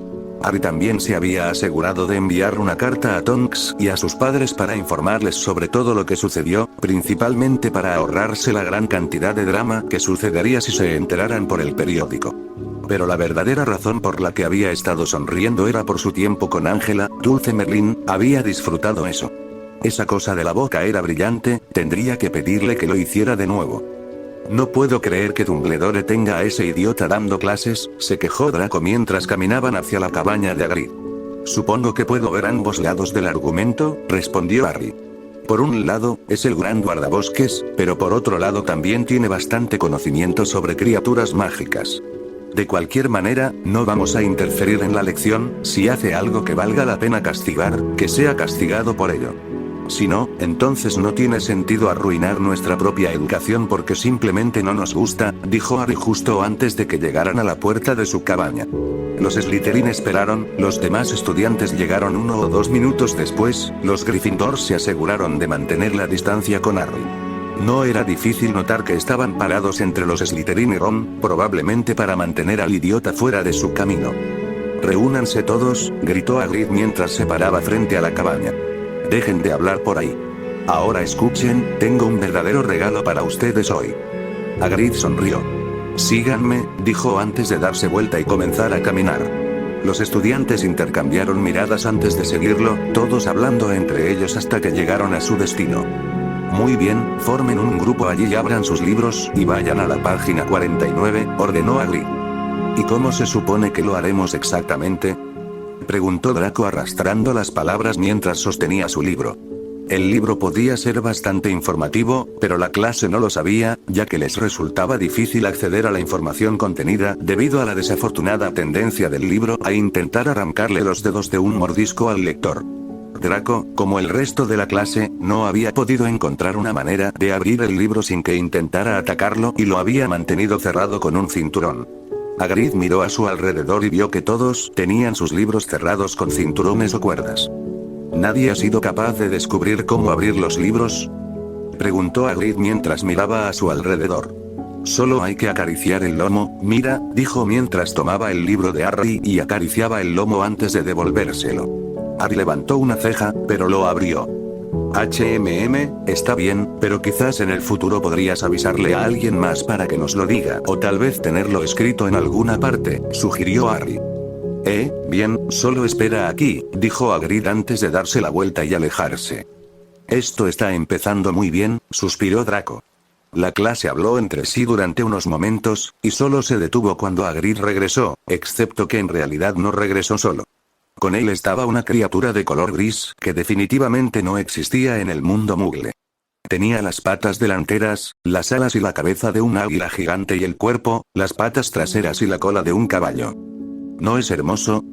Harry también se había asegurado de enviar una carta a Tonks y a sus padres para informarles sobre todo lo que sucedió, principalmente para ahorrarse la gran cantidad de drama que sucedería si se enteraran por el periódico. Pero la verdadera razón por la que había estado sonriendo era por su tiempo con Ángela, Dulce Merlin, había disfrutado eso. Esa cosa de la boca era brillante, tendría que pedirle que lo hiciera de nuevo. No puedo creer que Dumbledore tenga a ese idiota dando clases, se quejó Draco mientras caminaban hacia la cabaña de Hagrid. Supongo que puedo ver ambos lados del argumento, respondió Harry. Por un lado, es el gran guardabosques, pero por otro lado también tiene bastante conocimiento sobre criaturas mágicas. De cualquier manera, no vamos a interferir en la lección, si hace algo que valga la pena castigar, que sea castigado por ello. Si no, entonces no tiene sentido arruinar nuestra propia educación porque simplemente no nos gusta, dijo Harry justo antes de que llegaran a la puerta de su cabaña. Los Slytherin esperaron, los demás estudiantes llegaron 1 o 2 minutos después, los Gryffindor se aseguraron de mantener la distancia con Harry. No era difícil notar que estaban parados entre los Slytherin y Ron, probablemente para mantener al idiota fuera de su camino. «Reúnanse todos», gritó Hagrid mientras se paraba frente a la cabaña. Dejen de hablar por ahí. Ahora escuchen, tengo un verdadero regalo para ustedes hoy. Hagrid sonrió. Síganme, dijo antes de darse vuelta y comenzar a caminar. Los estudiantes intercambiaron miradas antes de seguirlo, todos hablando entre ellos hasta que llegaron a su destino. Muy bien, formen un grupo allí y abran sus libros, y vayan a la página 49, ordenó Hagrid. ¿Y cómo se supone que lo haremos exactamente?, preguntó Draco arrastrando las palabras mientras sostenía su libro. El libro podía ser bastante informativo, pero la clase no lo sabía, ya que les resultaba difícil acceder a la información contenida, debido a la desafortunada tendencia del libro a intentar arrancarle los dedos de un mordisco al lector. Draco, como el resto de la clase, no había podido encontrar una manera de abrir el libro sin que intentara atacarlo y lo había mantenido cerrado con un cinturón. Hagrid miró a su alrededor y vio que todos tenían sus libros cerrados con cinturones o cuerdas. ¿Nadie ha sido capaz de descubrir cómo abrir los libros?, preguntó Hagrid mientras miraba a su alrededor. Solo hay que acariciar el lomo, mira, dijo mientras tomaba el libro de Harry y acariciaba el lomo antes de devolvérselo. Harry levantó una ceja, pero lo abrió. Está bien, pero quizás en el futuro podrías avisarle a alguien más para que nos lo diga o tal vez tenerlo escrito en alguna parte, sugirió Harry. Bien, solo espera aquí, dijo Hagrid antes de darse la vuelta y alejarse. Esto está empezando muy bien, suspiró Draco. La clase habló entre sí durante unos momentos, y solo se detuvo cuando Hagrid regresó, excepto que en realidad no regresó solo. Con él estaba una criatura de color gris, que definitivamente no existía en el mundo Muggle. Tenía las patas delanteras, las alas y la cabeza de un águila gigante y el cuerpo, las patas traseras y la cola de un caballo. ¿No es hermoso?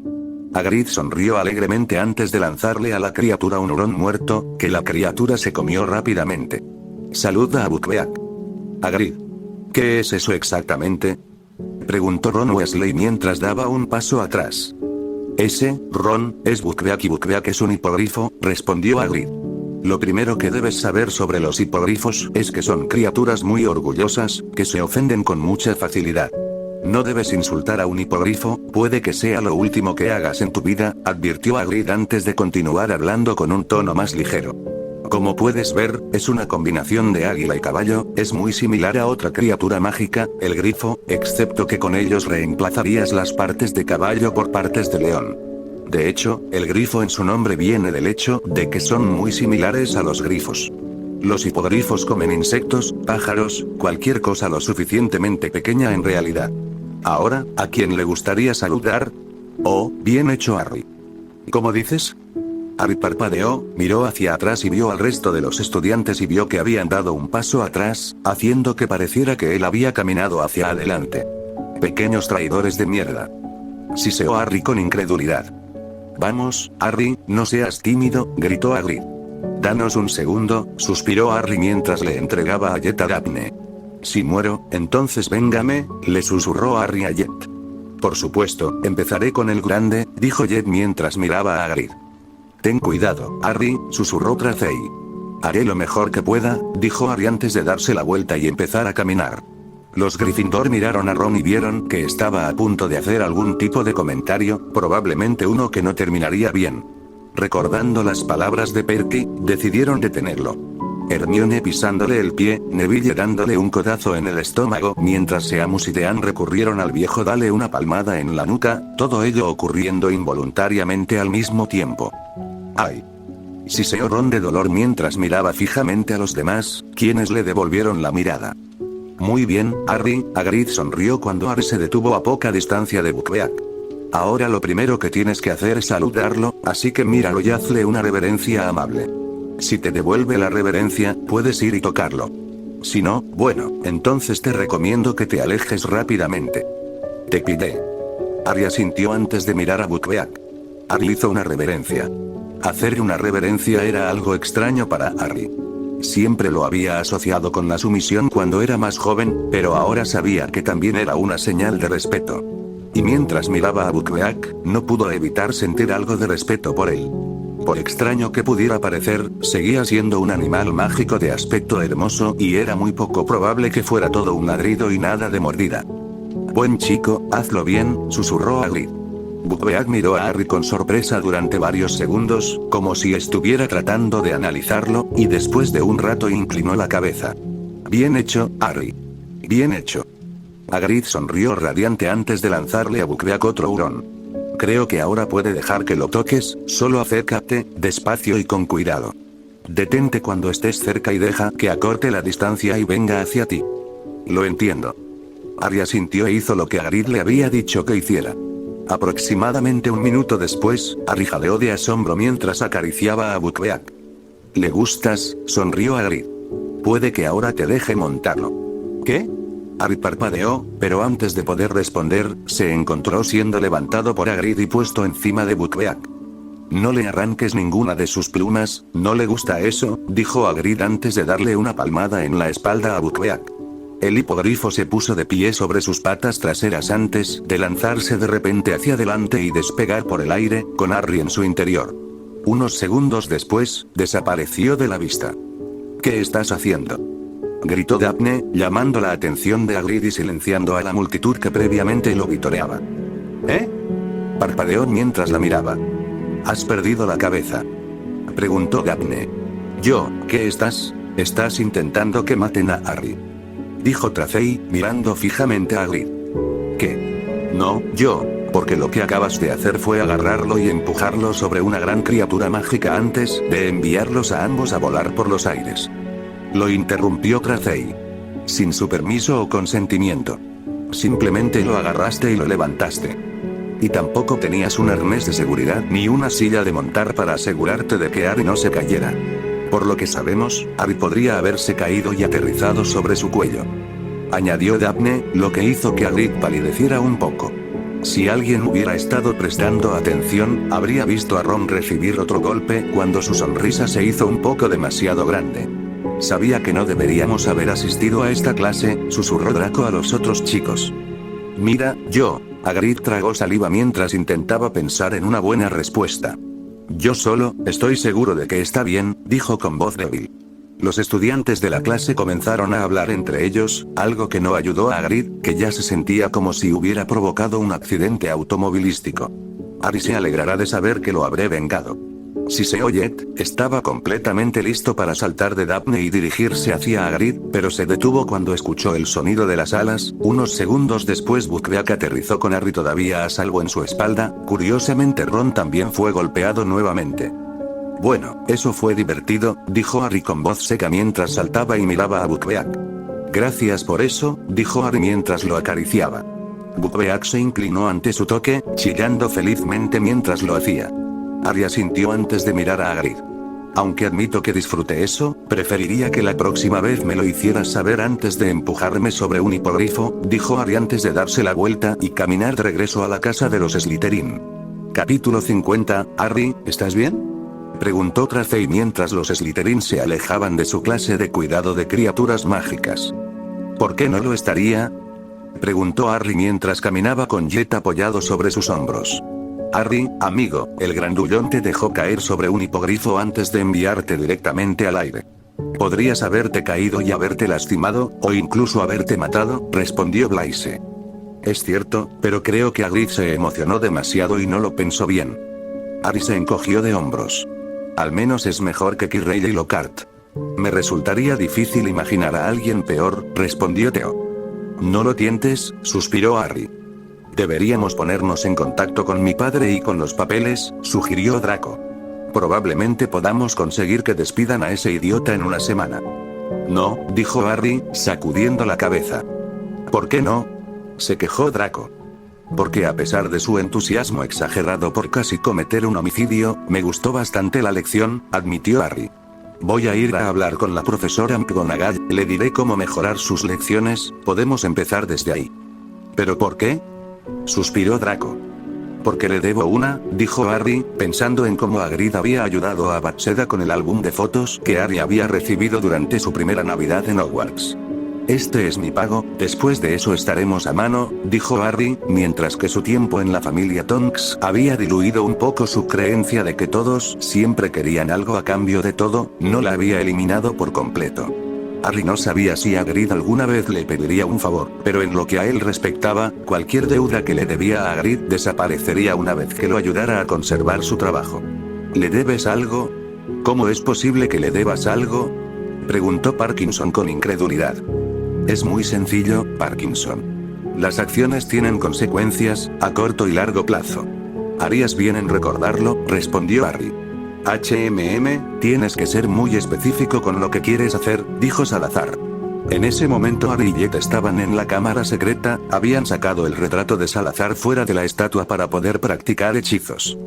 Hagrid sonrió alegremente antes de lanzarle a la criatura un hurón muerto, que la criatura se comió rápidamente. Saluda a Buckbeak. Hagrid. ¿Qué es eso exactamente? Preguntó Ron Weasley mientras daba un paso atrás. Ese, Ron, es Buckbeak y Buckbeak es un hipogrifo, respondió Hagrid. Lo primero que debes saber sobre los hipogrifos es que son criaturas muy orgullosas, que se ofenden con mucha facilidad. No debes insultar a un hipogrifo, puede que sea lo último que hagas en tu vida, advirtió Hagrid antes de continuar hablando con un tono más ligero. Como puedes ver, es una combinación de águila y caballo, es muy similar a otra criatura mágica, el grifo, excepto que con ellos reemplazarías las partes de caballo por partes de león. De hecho, el grifo en su nombre viene del hecho de que son muy similares a los grifos. Los hipogrifos comen insectos, pájaros, cualquier cosa lo suficientemente pequeña en realidad. Ahora, ¿a quién le gustaría saludar? Oh, bien hecho, Harry. ¿Cómo dices? Harry parpadeó, miró hacia atrás y vio al resto de los estudiantes y vio que habían dado un paso atrás, haciendo que pareciera que él había caminado hacia adelante. Pequeños traidores de mierda. Siseó Harry con incredulidad. Vamos, Harry, no seas tímido, gritó Hagrid. Danos un segundo, suspiró Harry mientras le entregaba a Jet a Daphne. Si muero, entonces véngame, le susurró Harry a Jet. Por supuesto, empezaré con el grande, dijo Jet mientras miraba a Hagrid. Ten cuidado, Harry, susurró Tracey. Haré lo mejor que pueda, dijo Harry antes de darse la vuelta y empezar a caminar. Los Gryffindor miraron a Ron y vieron que estaba a punto de hacer algún tipo de comentario, probablemente uno que no terminaría bien. Recordando las palabras de Perky, decidieron detenerlo. Hermione pisándole el pie, Neville dándole un codazo en el estómago, mientras Seamus y Dean recurrieron al viejo darle una palmada en la nuca, todo ello ocurriendo involuntariamente al mismo tiempo. ¡Ay! Siseó Ron de dolor mientras miraba fijamente a los demás, quienes le devolvieron la mirada. Muy bien, Harry, Hagrid sonrió cuando Harry se detuvo a poca distancia de Buckbeak. Ahora lo primero que tienes que hacer es saludarlo, así que míralo y hazle una reverencia amable. Si te devuelve la reverencia, puedes ir y tocarlo. Si no, bueno, entonces te recomiendo que te alejes rápidamente. Te pide. Harry asintió antes de mirar a Buckbeak. Harry hizo una reverencia. Hacer una reverencia era algo extraño para Harry. Siempre lo había asociado con la sumisión cuando era más joven, pero ahora sabía que también era una señal de respeto. Y mientras miraba a Buckbeak, no pudo evitar sentir algo de respeto por él. Por extraño que pudiera parecer, seguía siendo un animal mágico de aspecto hermoso y era muy poco probable que fuera todo un ladrido y nada de mordida. Buen chico, hazlo bien, susurró Hagrid. Buckbeak miró a Harry con sorpresa durante varios segundos, como si estuviera tratando de analizarlo, y después de un rato inclinó la cabeza. Bien hecho, Harry. Bien hecho. Hagrid sonrió radiante antes de lanzarle a Buckbeak otro hurón. Creo que ahora puede dejar que lo toques, solo acércate, despacio y con cuidado. Detente cuando estés cerca y deja que acorte la distancia y venga hacia ti. Lo entiendo. Harry asintió e hizo lo que Hagrid le había dicho que hiciera. Aproximadamente un minuto después, Harry jadeó de asombro mientras acariciaba a Buckbeak. ¿Le gustas?, sonrió Hagrid. Puede que ahora te deje montarlo. ¿Qué? Harry parpadeó, pero antes de poder responder, se encontró siendo levantado por Hagrid y puesto encima de Buckbeak. No le arranques ninguna de sus plumas, ¿no le gusta eso?, dijo Hagrid antes de darle una palmada en la espalda a Buckbeak. El hipogrifo se puso de pie sobre sus patas traseras antes de lanzarse de repente hacia adelante y despegar por el aire, con Harry en su interior. Unos segundos después, desapareció de la vista. ¿Qué estás haciendo? Gritó Daphne, llamando la atención de Hagrid y silenciando a la multitud que previamente lo vitoreaba. ¿Eh? Parpadeó mientras la miraba. ¿Has perdido la cabeza?, preguntó Daphne. ¿Qué estás? Estás intentando que maten a Harry, dijo Tracey, mirando fijamente a Hagrid. ¿Qué? No, porque lo que acabas de hacer fue agarrarlo y empujarlo sobre una gran criatura mágica antes de enviarlos a ambos a volar por los aires. Lo interrumpió Tracey. Sin su permiso o consentimiento. Simplemente lo agarraste y lo levantaste. Y tampoco tenías un arnés de seguridad ni una silla de montar para asegurarte de que Harry no se cayera. Por lo que sabemos, Harry podría haberse caído y aterrizado sobre su cuello, añadió Daphne, lo que hizo que Hagrid palideciera un poco. Si alguien hubiera estado prestando atención, habría visto a Ron recibir otro golpe cuando su sonrisa se hizo un poco demasiado grande. Sabía que no deberíamos haber asistido a esta clase, susurró Draco a los otros chicos. Mira, Hagrid tragó saliva mientras intentaba pensar en una buena respuesta. Yo solo, estoy seguro de que está bien, dijo con voz débil. Los estudiantes de la clase comenzaron a hablar entre ellos, algo que no ayudó a Hagrid, que ya se sentía como si hubiera provocado un accidente automovilístico. Harry se alegrará de saber que lo habré vengado. Siseoyet estaba completamente listo para saltar de Daphne y dirigirse hacia Hagrid, pero se detuvo cuando escuchó el sonido de las alas. Unos segundos después Buckbeak aterrizó con Harry todavía a salvo en su espalda. Curiosamente Ron también fue golpeado nuevamente. Bueno, eso fue divertido, dijo Harry con voz seca mientras saltaba y miraba a Buckbeak. Gracias por eso, dijo Harry mientras lo acariciaba. Buckbeak se inclinó ante su toque, chillando felizmente mientras lo hacía. Harry asintió antes de mirar a Hagrid. Aunque admito que disfruté eso, preferiría que la próxima vez me lo hicieras saber antes de empujarme sobre un hipogrifo, dijo Harry antes de darse la vuelta y caminar de regreso a la casa de los Slytherin. Capítulo 50, Harry, ¿estás bien?, preguntó Tracey mientras los Slytherin se alejaban de su clase de cuidado de criaturas mágicas. ¿Por qué no lo estaría?, preguntó Harry mientras caminaba con Jet apoyado sobre sus hombros. Harry, amigo, el grandullón te dejó caer sobre un hipogrifo antes de enviarte directamente al aire. Podrías haberte caído y haberte lastimado, o incluso haberte matado, respondió Blaise. Es cierto, pero creo que Hagrid se emocionó demasiado y no lo pensó bien. Harry se encogió de hombros. Al menos es mejor que Quirrell y Lockhart. Me resultaría difícil imaginar a alguien peor, respondió Theo. No lo tientes, suspiró Harry. Deberíamos ponernos en contacto con mi padre y con los papeles, sugirió Draco. Probablemente podamos conseguir que despidan a ese idiota en una semana. No, dijo Harry, sacudiendo la cabeza. ¿Por qué no?, se quejó Draco. Porque a pesar de su entusiasmo exagerado por casi cometer un homicidio, me gustó bastante la lección, admitió Harry. Voy a ir a hablar con la profesora McGonagall, le diré cómo mejorar sus lecciones, podemos empezar desde ahí. ¿Pero por qué?, suspiró Draco. Porque le debo una, dijo Harry, pensando en cómo Hagrid había ayudado a Batsheda con el álbum de fotos que Harry había recibido durante su primera Navidad en Hogwarts. Este es mi pago, después de eso estaremos a mano, dijo Harry, mientras que su tiempo en la familia Tonks había diluido un poco su creencia de que todos siempre querían algo a cambio de todo, no la había eliminado por completo. Harry no sabía si Hagrid alguna vez le pediría un favor, pero en lo que a él respectaba, cualquier deuda que le debía a Hagrid desaparecería una vez que lo ayudara a conservar su trabajo. ¿Le debes algo? ¿Cómo es posible que le debas algo?, preguntó Parkinson con incredulidad. Es muy sencillo, Parkinson. Las acciones tienen consecuencias, a corto y largo plazo. Harías bien en recordarlo, respondió Harry. Tienes que ser muy específico con lo que quieres hacer, dijo Salazar. En ese momento Harry y Jet estaban en la cámara secreta, habían sacado el retrato de Salazar fuera de la estatua para poder practicar hechizos.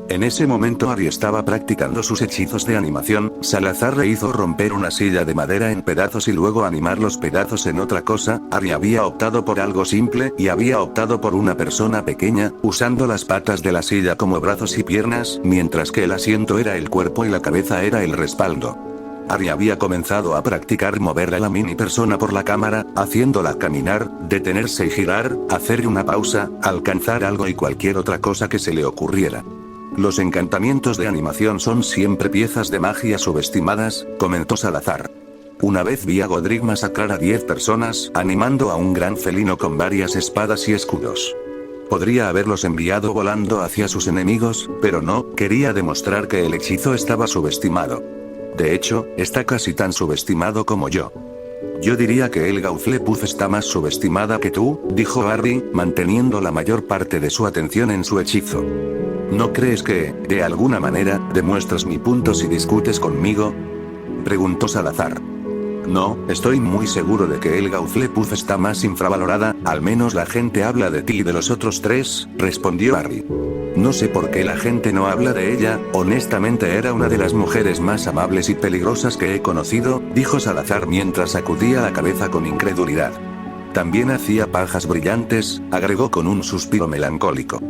En ese momento Harry estaba practicando sus hechizos de animación, Salazar le hizo romper una silla de madera en pedazos y luego animar los pedazos en otra cosa. Harry había optado por algo simple y había optado por una persona pequeña, usando las patas de la silla como brazos y piernas, mientras que el asiento era el cuerpo y la cabeza era el respaldo. Harry había comenzado a practicar mover a la mini persona por la cámara, haciéndola caminar, detenerse y girar, hacer una pausa, alcanzar algo y cualquier otra cosa que se le ocurriera. Los encantamientos de animación son siempre piezas de magia subestimadas, comentó Salazar. Una vez vi a Godric masacrar a 10 personas, animando a un gran felino con varias espadas y escudos. Podría haberlos enviado volando hacia sus enemigos, pero no, quería demostrar que el hechizo estaba subestimado. De hecho, está casi tan subestimado como yo. Yo diría que el Gauntlet está más subestimada que tú, dijo Harry, manteniendo la mayor parte de su atención en su hechizo. ¿No crees que, de alguna manera, demuestras mi punto si discutes conmigo? Preguntó Salazar. No, estoy muy seguro de que el Gauntlet está más infravalorada, al menos la gente habla de ti y de los otros tres, respondió Harry. No sé por qué la gente no habla de ella, honestamente era una de las mujeres más amables y peligrosas que he conocido, dijo Salazar mientras sacudía la cabeza con incredulidad. También hacía pajas brillantes, agregó con un suspiro melancólico.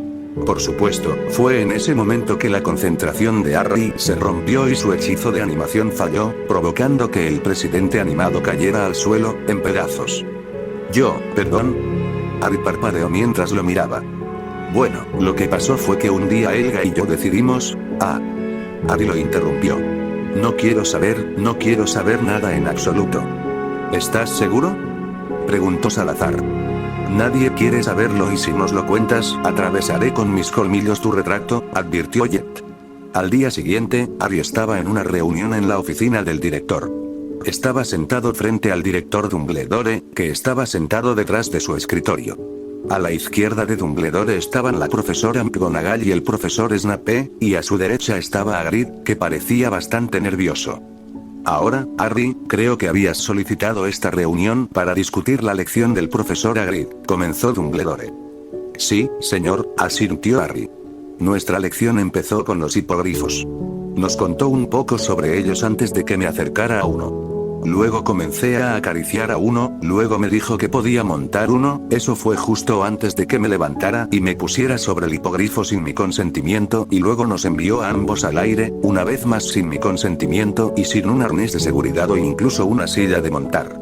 Por supuesto, fue en ese momento que la concentración de Harry se rompió y su hechizo de animación falló, provocando que el presidente animado cayera al suelo, en pedazos. Perdón. Harry parpadeó mientras lo miraba. Bueno, lo que pasó fue que un día Helga y yo decidimos... Harry lo interrumpió. No quiero saber nada en absoluto. ¿Estás seguro? Preguntó Salazar. Nadie quiere saberlo y si nos lo cuentas, atravesaré con mis colmillos tu retracto, advirtió Jet. Al día siguiente, Harry estaba en una reunión en la oficina del director. Estaba sentado frente al director Dumbledore, que estaba sentado detrás de su escritorio. A la izquierda de Dumbledore estaban la profesora McGonagall y el profesor Snape, y a su derecha estaba Hagrid, que parecía bastante nervioso. Ahora, Harry, creo que habías solicitado esta reunión para discutir la lección del profesor Hagrid, comenzó Dumbledore. Sí, señor, asintió Harry. Nuestra lección empezó con los hipogrifos. Nos contó un poco sobre ellos antes de que me acercara a uno. Luego comencé a acariciar a uno, luego me dijo que podía montar uno, eso fue justo antes de que me levantara y me pusiera sobre el hipogrifo sin mi consentimiento y luego nos envió a ambos al aire, una vez más sin mi consentimiento y sin un arnés de seguridad o incluso una silla de montar.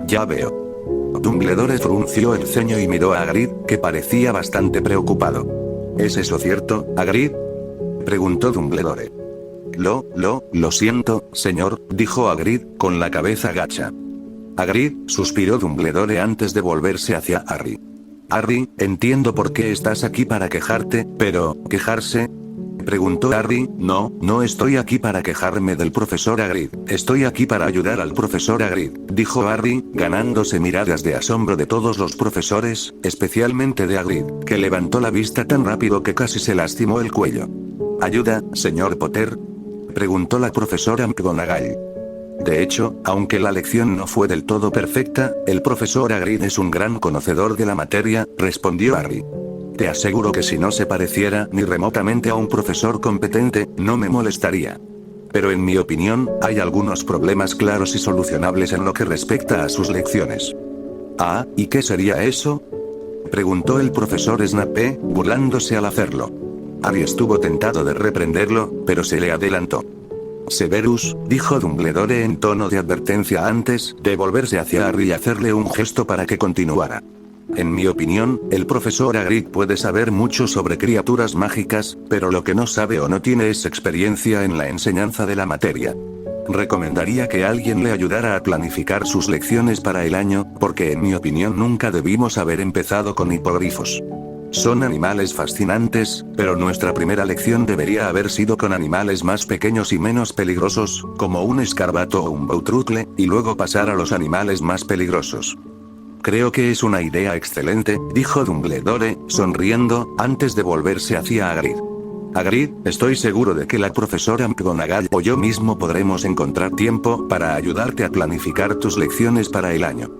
Ya veo. Dumbledore frunció el ceño y miró a Hagrid, que parecía bastante preocupado. ¿Es eso cierto, Hagrid? Preguntó Dumbledore. Lo siento, señor, dijo Hagrid, con la cabeza gacha. Hagrid, suspiró Dumbledore antes de volverse hacia Harry. Harry, entiendo por qué estás aquí para quejarte, pero, ¿quejarse? Preguntó Harry. No estoy aquí para quejarme del profesor Hagrid, estoy aquí para ayudar al profesor Hagrid, dijo Harry, ganándose miradas de asombro de todos los profesores, especialmente de Hagrid, que levantó la vista tan rápido que casi se lastimó el cuello. ¿Ayuda, señor Potter? Preguntó la profesora McGonagall. De hecho, aunque la lección no fue del todo perfecta, el profesor Hagrid es un gran conocedor de la materia, respondió Harry. Te aseguro que si no se pareciera ni remotamente a un profesor competente, no me molestaría. Pero en mi opinión, hay algunos problemas claros y solucionables en lo que respecta a sus lecciones. ¿Y qué sería eso? Preguntó el profesor Snape, burlándose al hacerlo. Harry estuvo tentado de reprenderlo, pero se le adelantó. Severus, dijo Dumbledore en tono de advertencia antes de volverse hacia Harry y hacerle un gesto para que continuara. En mi opinión, el profesor Hagrid puede saber mucho sobre criaturas mágicas, pero lo que no sabe o no tiene es experiencia en la enseñanza de la materia. Recomendaría que alguien le ayudara a planificar sus lecciones para el año, porque en mi opinión nunca debimos haber empezado con hipogrifos. Son animales fascinantes, pero nuestra primera lección debería haber sido con animales más pequeños y menos peligrosos, como un escarbato o un boutrocle, y luego pasar a los animales más peligrosos. Creo que es una idea excelente, dijo Dumbledore, sonriendo, antes de volverse hacia Hagrid. Hagrid, estoy seguro de que la profesora McGonagall o yo mismo podremos encontrar tiempo para ayudarte a planificar tus lecciones para el año.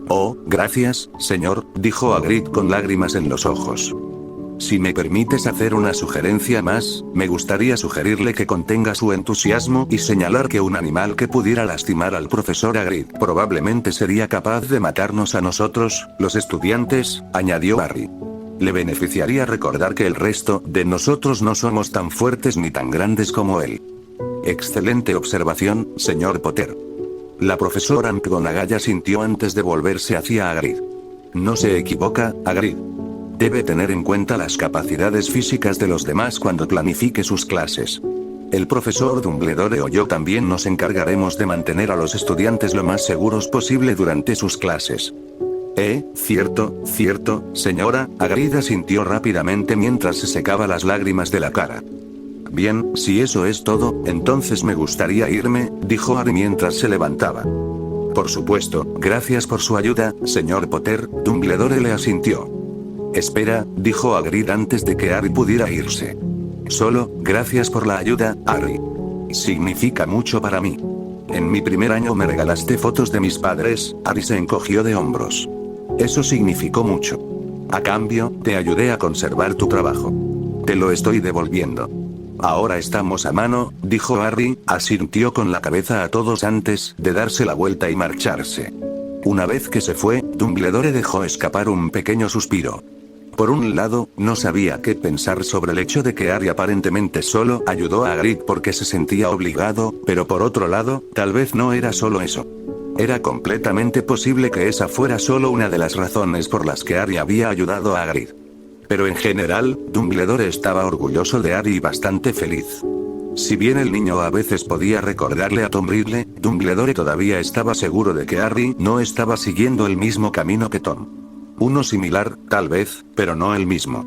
Oh, gracias, señor, dijo Hagrid con lágrimas en los ojos. Si me permites hacer una sugerencia más, me gustaría sugerirle que contenga su entusiasmo y señalar que un animal que pudiera lastimar al profesor Hagrid probablemente sería capaz de matarnos a nosotros, los estudiantes, añadió Harry. Le beneficiaría recordar que el resto de nosotros no somos tan fuertes ni tan grandes como él. Excelente observación, señor Potter. La profesora McGonagall asintió antes de volverse hacia Hagrid. No se equivoca, Hagrid. Debe tener en cuenta las capacidades físicas de los demás cuando planifique sus clases. El profesor Dumbledore o yo también nos encargaremos de mantener a los estudiantes lo más seguros posible durante sus clases. Cierto, señora, Hagrid asintió rápidamente mientras se secaba las lágrimas de la cara. Bien, si eso es todo, entonces me gustaría irme, dijo Harry mientras se levantaba. Por supuesto, gracias por su ayuda, señor Potter, Dumbledore le asintió. Espera, dijo Hagrid antes de que Harry pudiera irse. Solo, gracias por la ayuda, Harry. Significa mucho para mí. En mi primer año me regalaste fotos de mis padres, Harry se encogió de hombros. Eso significó mucho. A cambio, te ayudé a conservar tu trabajo. Te lo estoy devolviendo. Ahora estamos a mano, dijo Harry, asintió con la cabeza a todos antes de darse la vuelta y marcharse. Una vez que se fue, Dumbledore dejó escapar un pequeño suspiro. Por un lado, no sabía qué pensar sobre el hecho de que Harry aparentemente solo ayudó a Hagrid porque se sentía obligado, pero por otro lado, tal vez no era solo eso. Era completamente posible que esa fuera solo una de las razones por las que Harry había ayudado a Hagrid. Pero en general, Dumbledore estaba orgulloso de Harry y bastante feliz. Si bien el niño a veces podía recordarle a Tom Riddle, Dumbledore todavía estaba seguro de que Harry no estaba siguiendo el mismo camino que Tom. Uno similar, tal vez, pero no el mismo.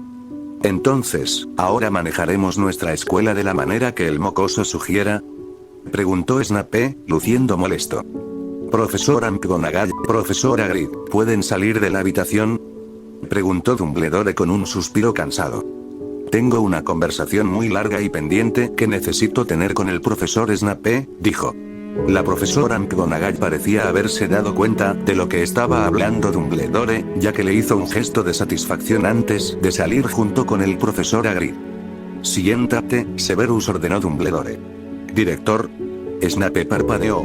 Entonces, ¿ahora manejaremos nuestra escuela de la manera que el mocoso sugiera?, preguntó Snape, luciendo molesto. Profesor McGonagall, profesor Hagrid, ¿pueden salir de la habitación?, preguntó Dumbledore con un suspiro cansado. Tengo una conversación muy larga y pendiente que necesito tener con el profesor Snape, dijo. La profesora McGonagall parecía haberse dado cuenta de lo que estaba hablando Dumbledore, ya que le hizo un gesto de satisfacción antes de salir junto con el profesor Hagrid. Siéntate, Severus, ordenó Dumbledore. Director. Snape parpadeó.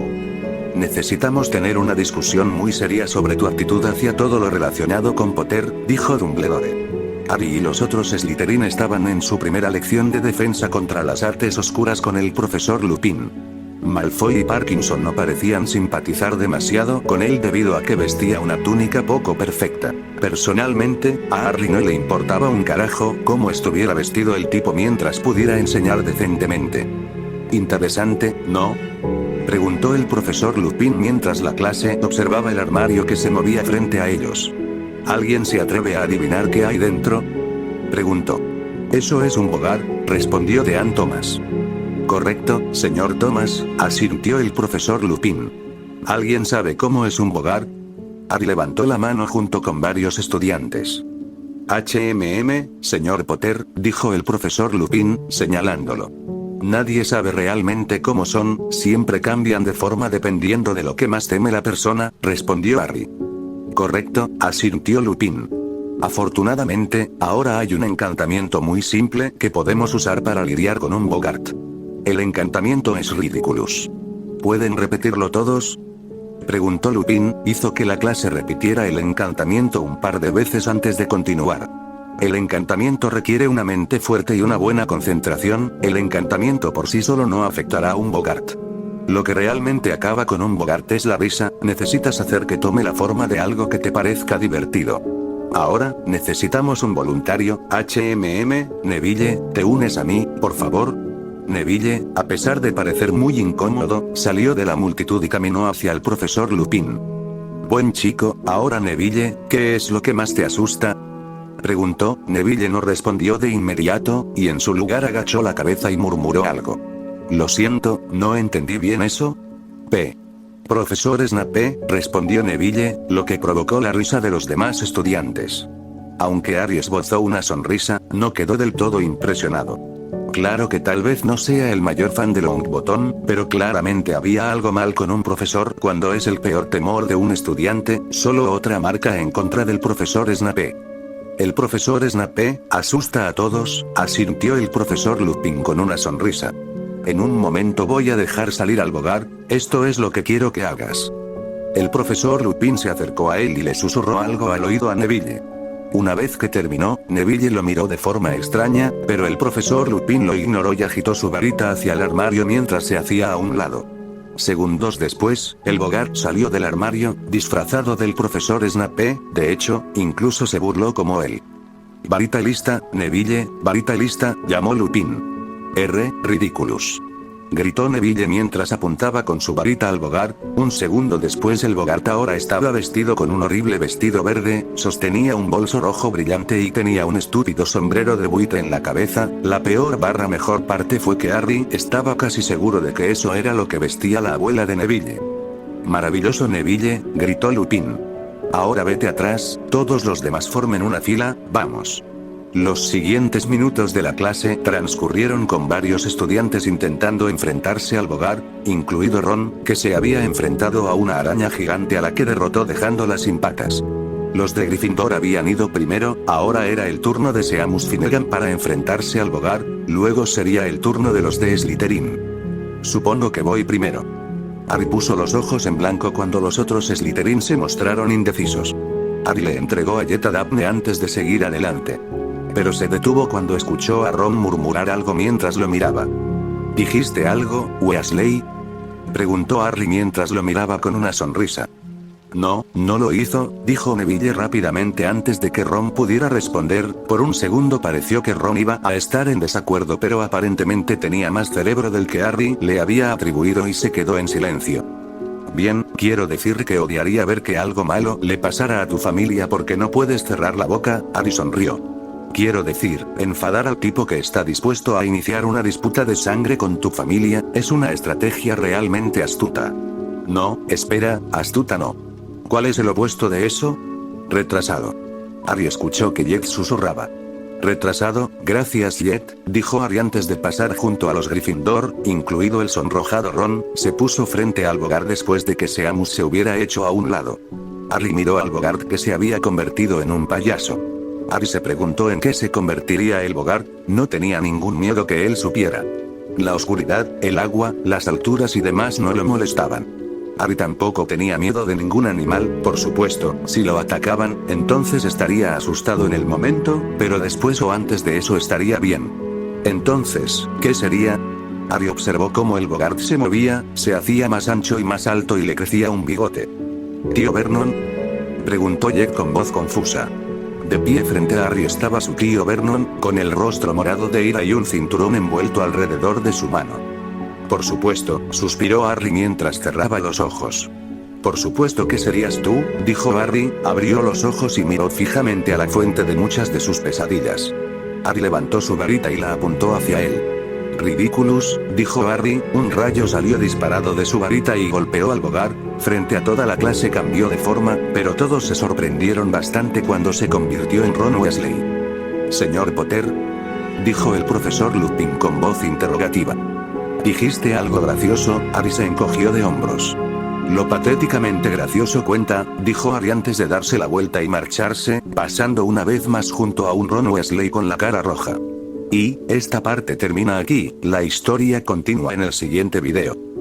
Necesitamos tener una discusión muy seria sobre tu actitud hacia todo lo relacionado con Potter, dijo Dumbledore. Harry y los otros Slytherin estaban en su primera lección de defensa contra las artes oscuras con el profesor Lupin. Malfoy y Parkinson no parecían simpatizar demasiado con él debido a que vestía una túnica poco perfecta. Personalmente, a Harry no le importaba un carajo cómo estuviera vestido el tipo mientras pudiera enseñar decentemente. Interesante, ¿no?, preguntó el profesor Lupin mientras la clase observaba el armario que se movía frente a ellos. ¿Alguien se atreve a adivinar qué hay dentro?, preguntó. Eso es un Bogart, respondió Dean Thomas. Correcto, señor Thomas, asintió el profesor Lupin. ¿Alguien sabe cómo es un Bogart? Harry levantó la mano junto con varios estudiantes. Señor Potter, dijo el profesor Lupin, señalándolo. Nadie sabe realmente cómo son, siempre cambian de forma dependiendo de lo que más teme la persona, respondió Harry. Correcto, asintió Lupin. Afortunadamente, ahora hay un encantamiento muy simple que podemos usar para lidiar con un Bogart. El encantamiento es Ridiculous. ¿Pueden repetirlo todos?, preguntó Lupin, hizo que la clase repitiera el encantamiento un par de veces antes de continuar. El encantamiento requiere una mente fuerte y una buena concentración, el encantamiento por sí solo no afectará a un Bogart. Lo que realmente acaba con un Bogart es la risa, necesitas hacer que tome la forma de algo que te parezca divertido. Ahora, necesitamos un voluntario, Neville, ¿te unes a mí, por favor? Neville, a pesar de parecer muy incómodo, salió de la multitud y caminó hacia el profesor Lupin. Buen chico, ahora Neville, ¿qué es lo que más te asusta?, preguntó. Neville no respondió de inmediato, y en su lugar agachó la cabeza y murmuró algo. Lo siento, no entendí bien eso. Profesor Snape, respondió Neville, lo que provocó la risa de los demás estudiantes. Aunque Harry esbozó una sonrisa, no quedó del todo impresionado. Claro que tal vez no sea el mayor fan de Longbottom, pero claramente había algo mal con un profesor cuando es el peor temor de un estudiante, solo otra marca en contra del profesor Snape. El profesor Snape asusta a todos, asintió el profesor Lupin con una sonrisa. En un momento voy a dejar salir al Bogart, esto es lo que quiero que hagas. El profesor Lupin se acercó a él y le susurró algo al oído a Neville. Una vez que terminó, Neville lo miró de forma extraña, pero el profesor Lupin lo ignoró y agitó su varita hacia el armario mientras se hacía a un lado. Segundos después, el Bogart salió del armario, disfrazado del profesor Snape, de hecho, incluso se burló como él. Varita lista, Neville, varita lista, llamó Lupin. Ridiculous. Gritó Neville mientras apuntaba con su varita al Bogart. Un segundo después el Bogart ahora estaba vestido con un horrible vestido verde, sostenía un bolso rojo brillante y tenía un estúpido sombrero de buitre en la cabeza. La peor barra mejor parte fue que Harry estaba casi seguro de que eso era lo que vestía la abuela de Neville. Maravilloso Neville, gritó Lupin. Ahora vete atrás, todos los demás formen una fila, vamos. Los siguientes minutos de la clase transcurrieron con varios estudiantes intentando enfrentarse al Bogart, incluido Ron, que se había enfrentado a una araña gigante a la que derrotó dejándola sin patas. Los de Gryffindor habían ido primero, ahora era el turno de Seamus Finnegan para enfrentarse al Bogart, luego sería el turno de los de Slytherin. Supongo que voy primero. Harry puso los ojos en blanco cuando los otros Slytherin se mostraron indecisos. Harry le entregó a Jetta Daphne antes de seguir adelante. Pero se detuvo cuando escuchó a Ron murmurar algo mientras lo miraba. ¿Dijiste algo, Weasley? Preguntó Harry mientras lo miraba con una sonrisa. No, no lo hizo, dijo Neville rápidamente antes de que Ron pudiera responder. Por un segundo pareció que Ron iba a estar en desacuerdo, pero aparentemente tenía más cerebro del que Harry le había atribuido y se quedó en silencio. Bien, quiero decir que odiaría ver que algo malo le pasara a tu familia porque no puedes cerrar la boca, Harry sonrió. Quiero decir, enfadar al tipo que está dispuesto a iniciar una disputa de sangre con tu familia, es una estrategia realmente astuta. No, espera, astuta no. ¿Cuál es el opuesto de eso? Retrasado. Harry escuchó que Jet susurraba. Retrasado, gracias Jet, dijo Harry antes de pasar junto a los Gryffindor, incluido el sonrojado Ron, se puso frente al Bogart después de que Seamus se hubiera hecho a un lado. Harry miró al Bogart que se había convertido en un payaso. Harry se preguntó en qué se convertiría el Bogart, no tenía ningún miedo que él supiera. La oscuridad, el agua, las alturas y demás no lo molestaban. Harry tampoco tenía miedo de ningún animal, por supuesto, si lo atacaban, entonces estaría asustado en el momento, pero después o antes de eso estaría bien. Entonces, ¿qué sería? Harry observó cómo el Bogart se movía, se hacía más ancho y más alto y le crecía un bigote. ¿Tío Vernon? Preguntó Jet con voz confusa. De pie frente a Harry estaba su tío Vernon, con el rostro morado de ira y un cinturón envuelto alrededor de su mano. Por supuesto, suspiró Harry mientras cerraba los ojos. Por supuesto que serías tú, dijo Harry, abrió los ojos y miró fijamente a la fuente de muchas de sus pesadillas. Harry levantó su varita y la apuntó hacia él. Ridiculous, dijo Harry, un rayo salió disparado de su varita y golpeó al Bogart. Frente a toda la clase cambió de forma, pero todos se sorprendieron bastante cuando se convirtió en Ron Weasley. Señor Potter, dijo el profesor Lupin con voz interrogativa. ¿Dijiste algo gracioso? Harry se encogió de hombros. Lo patéticamente gracioso cuenta, dijo Harry antes de darse la vuelta y marcharse, pasando una vez más junto a un Ron Weasley con la cara roja. Y, esta parte termina aquí, la historia continúa en el siguiente video.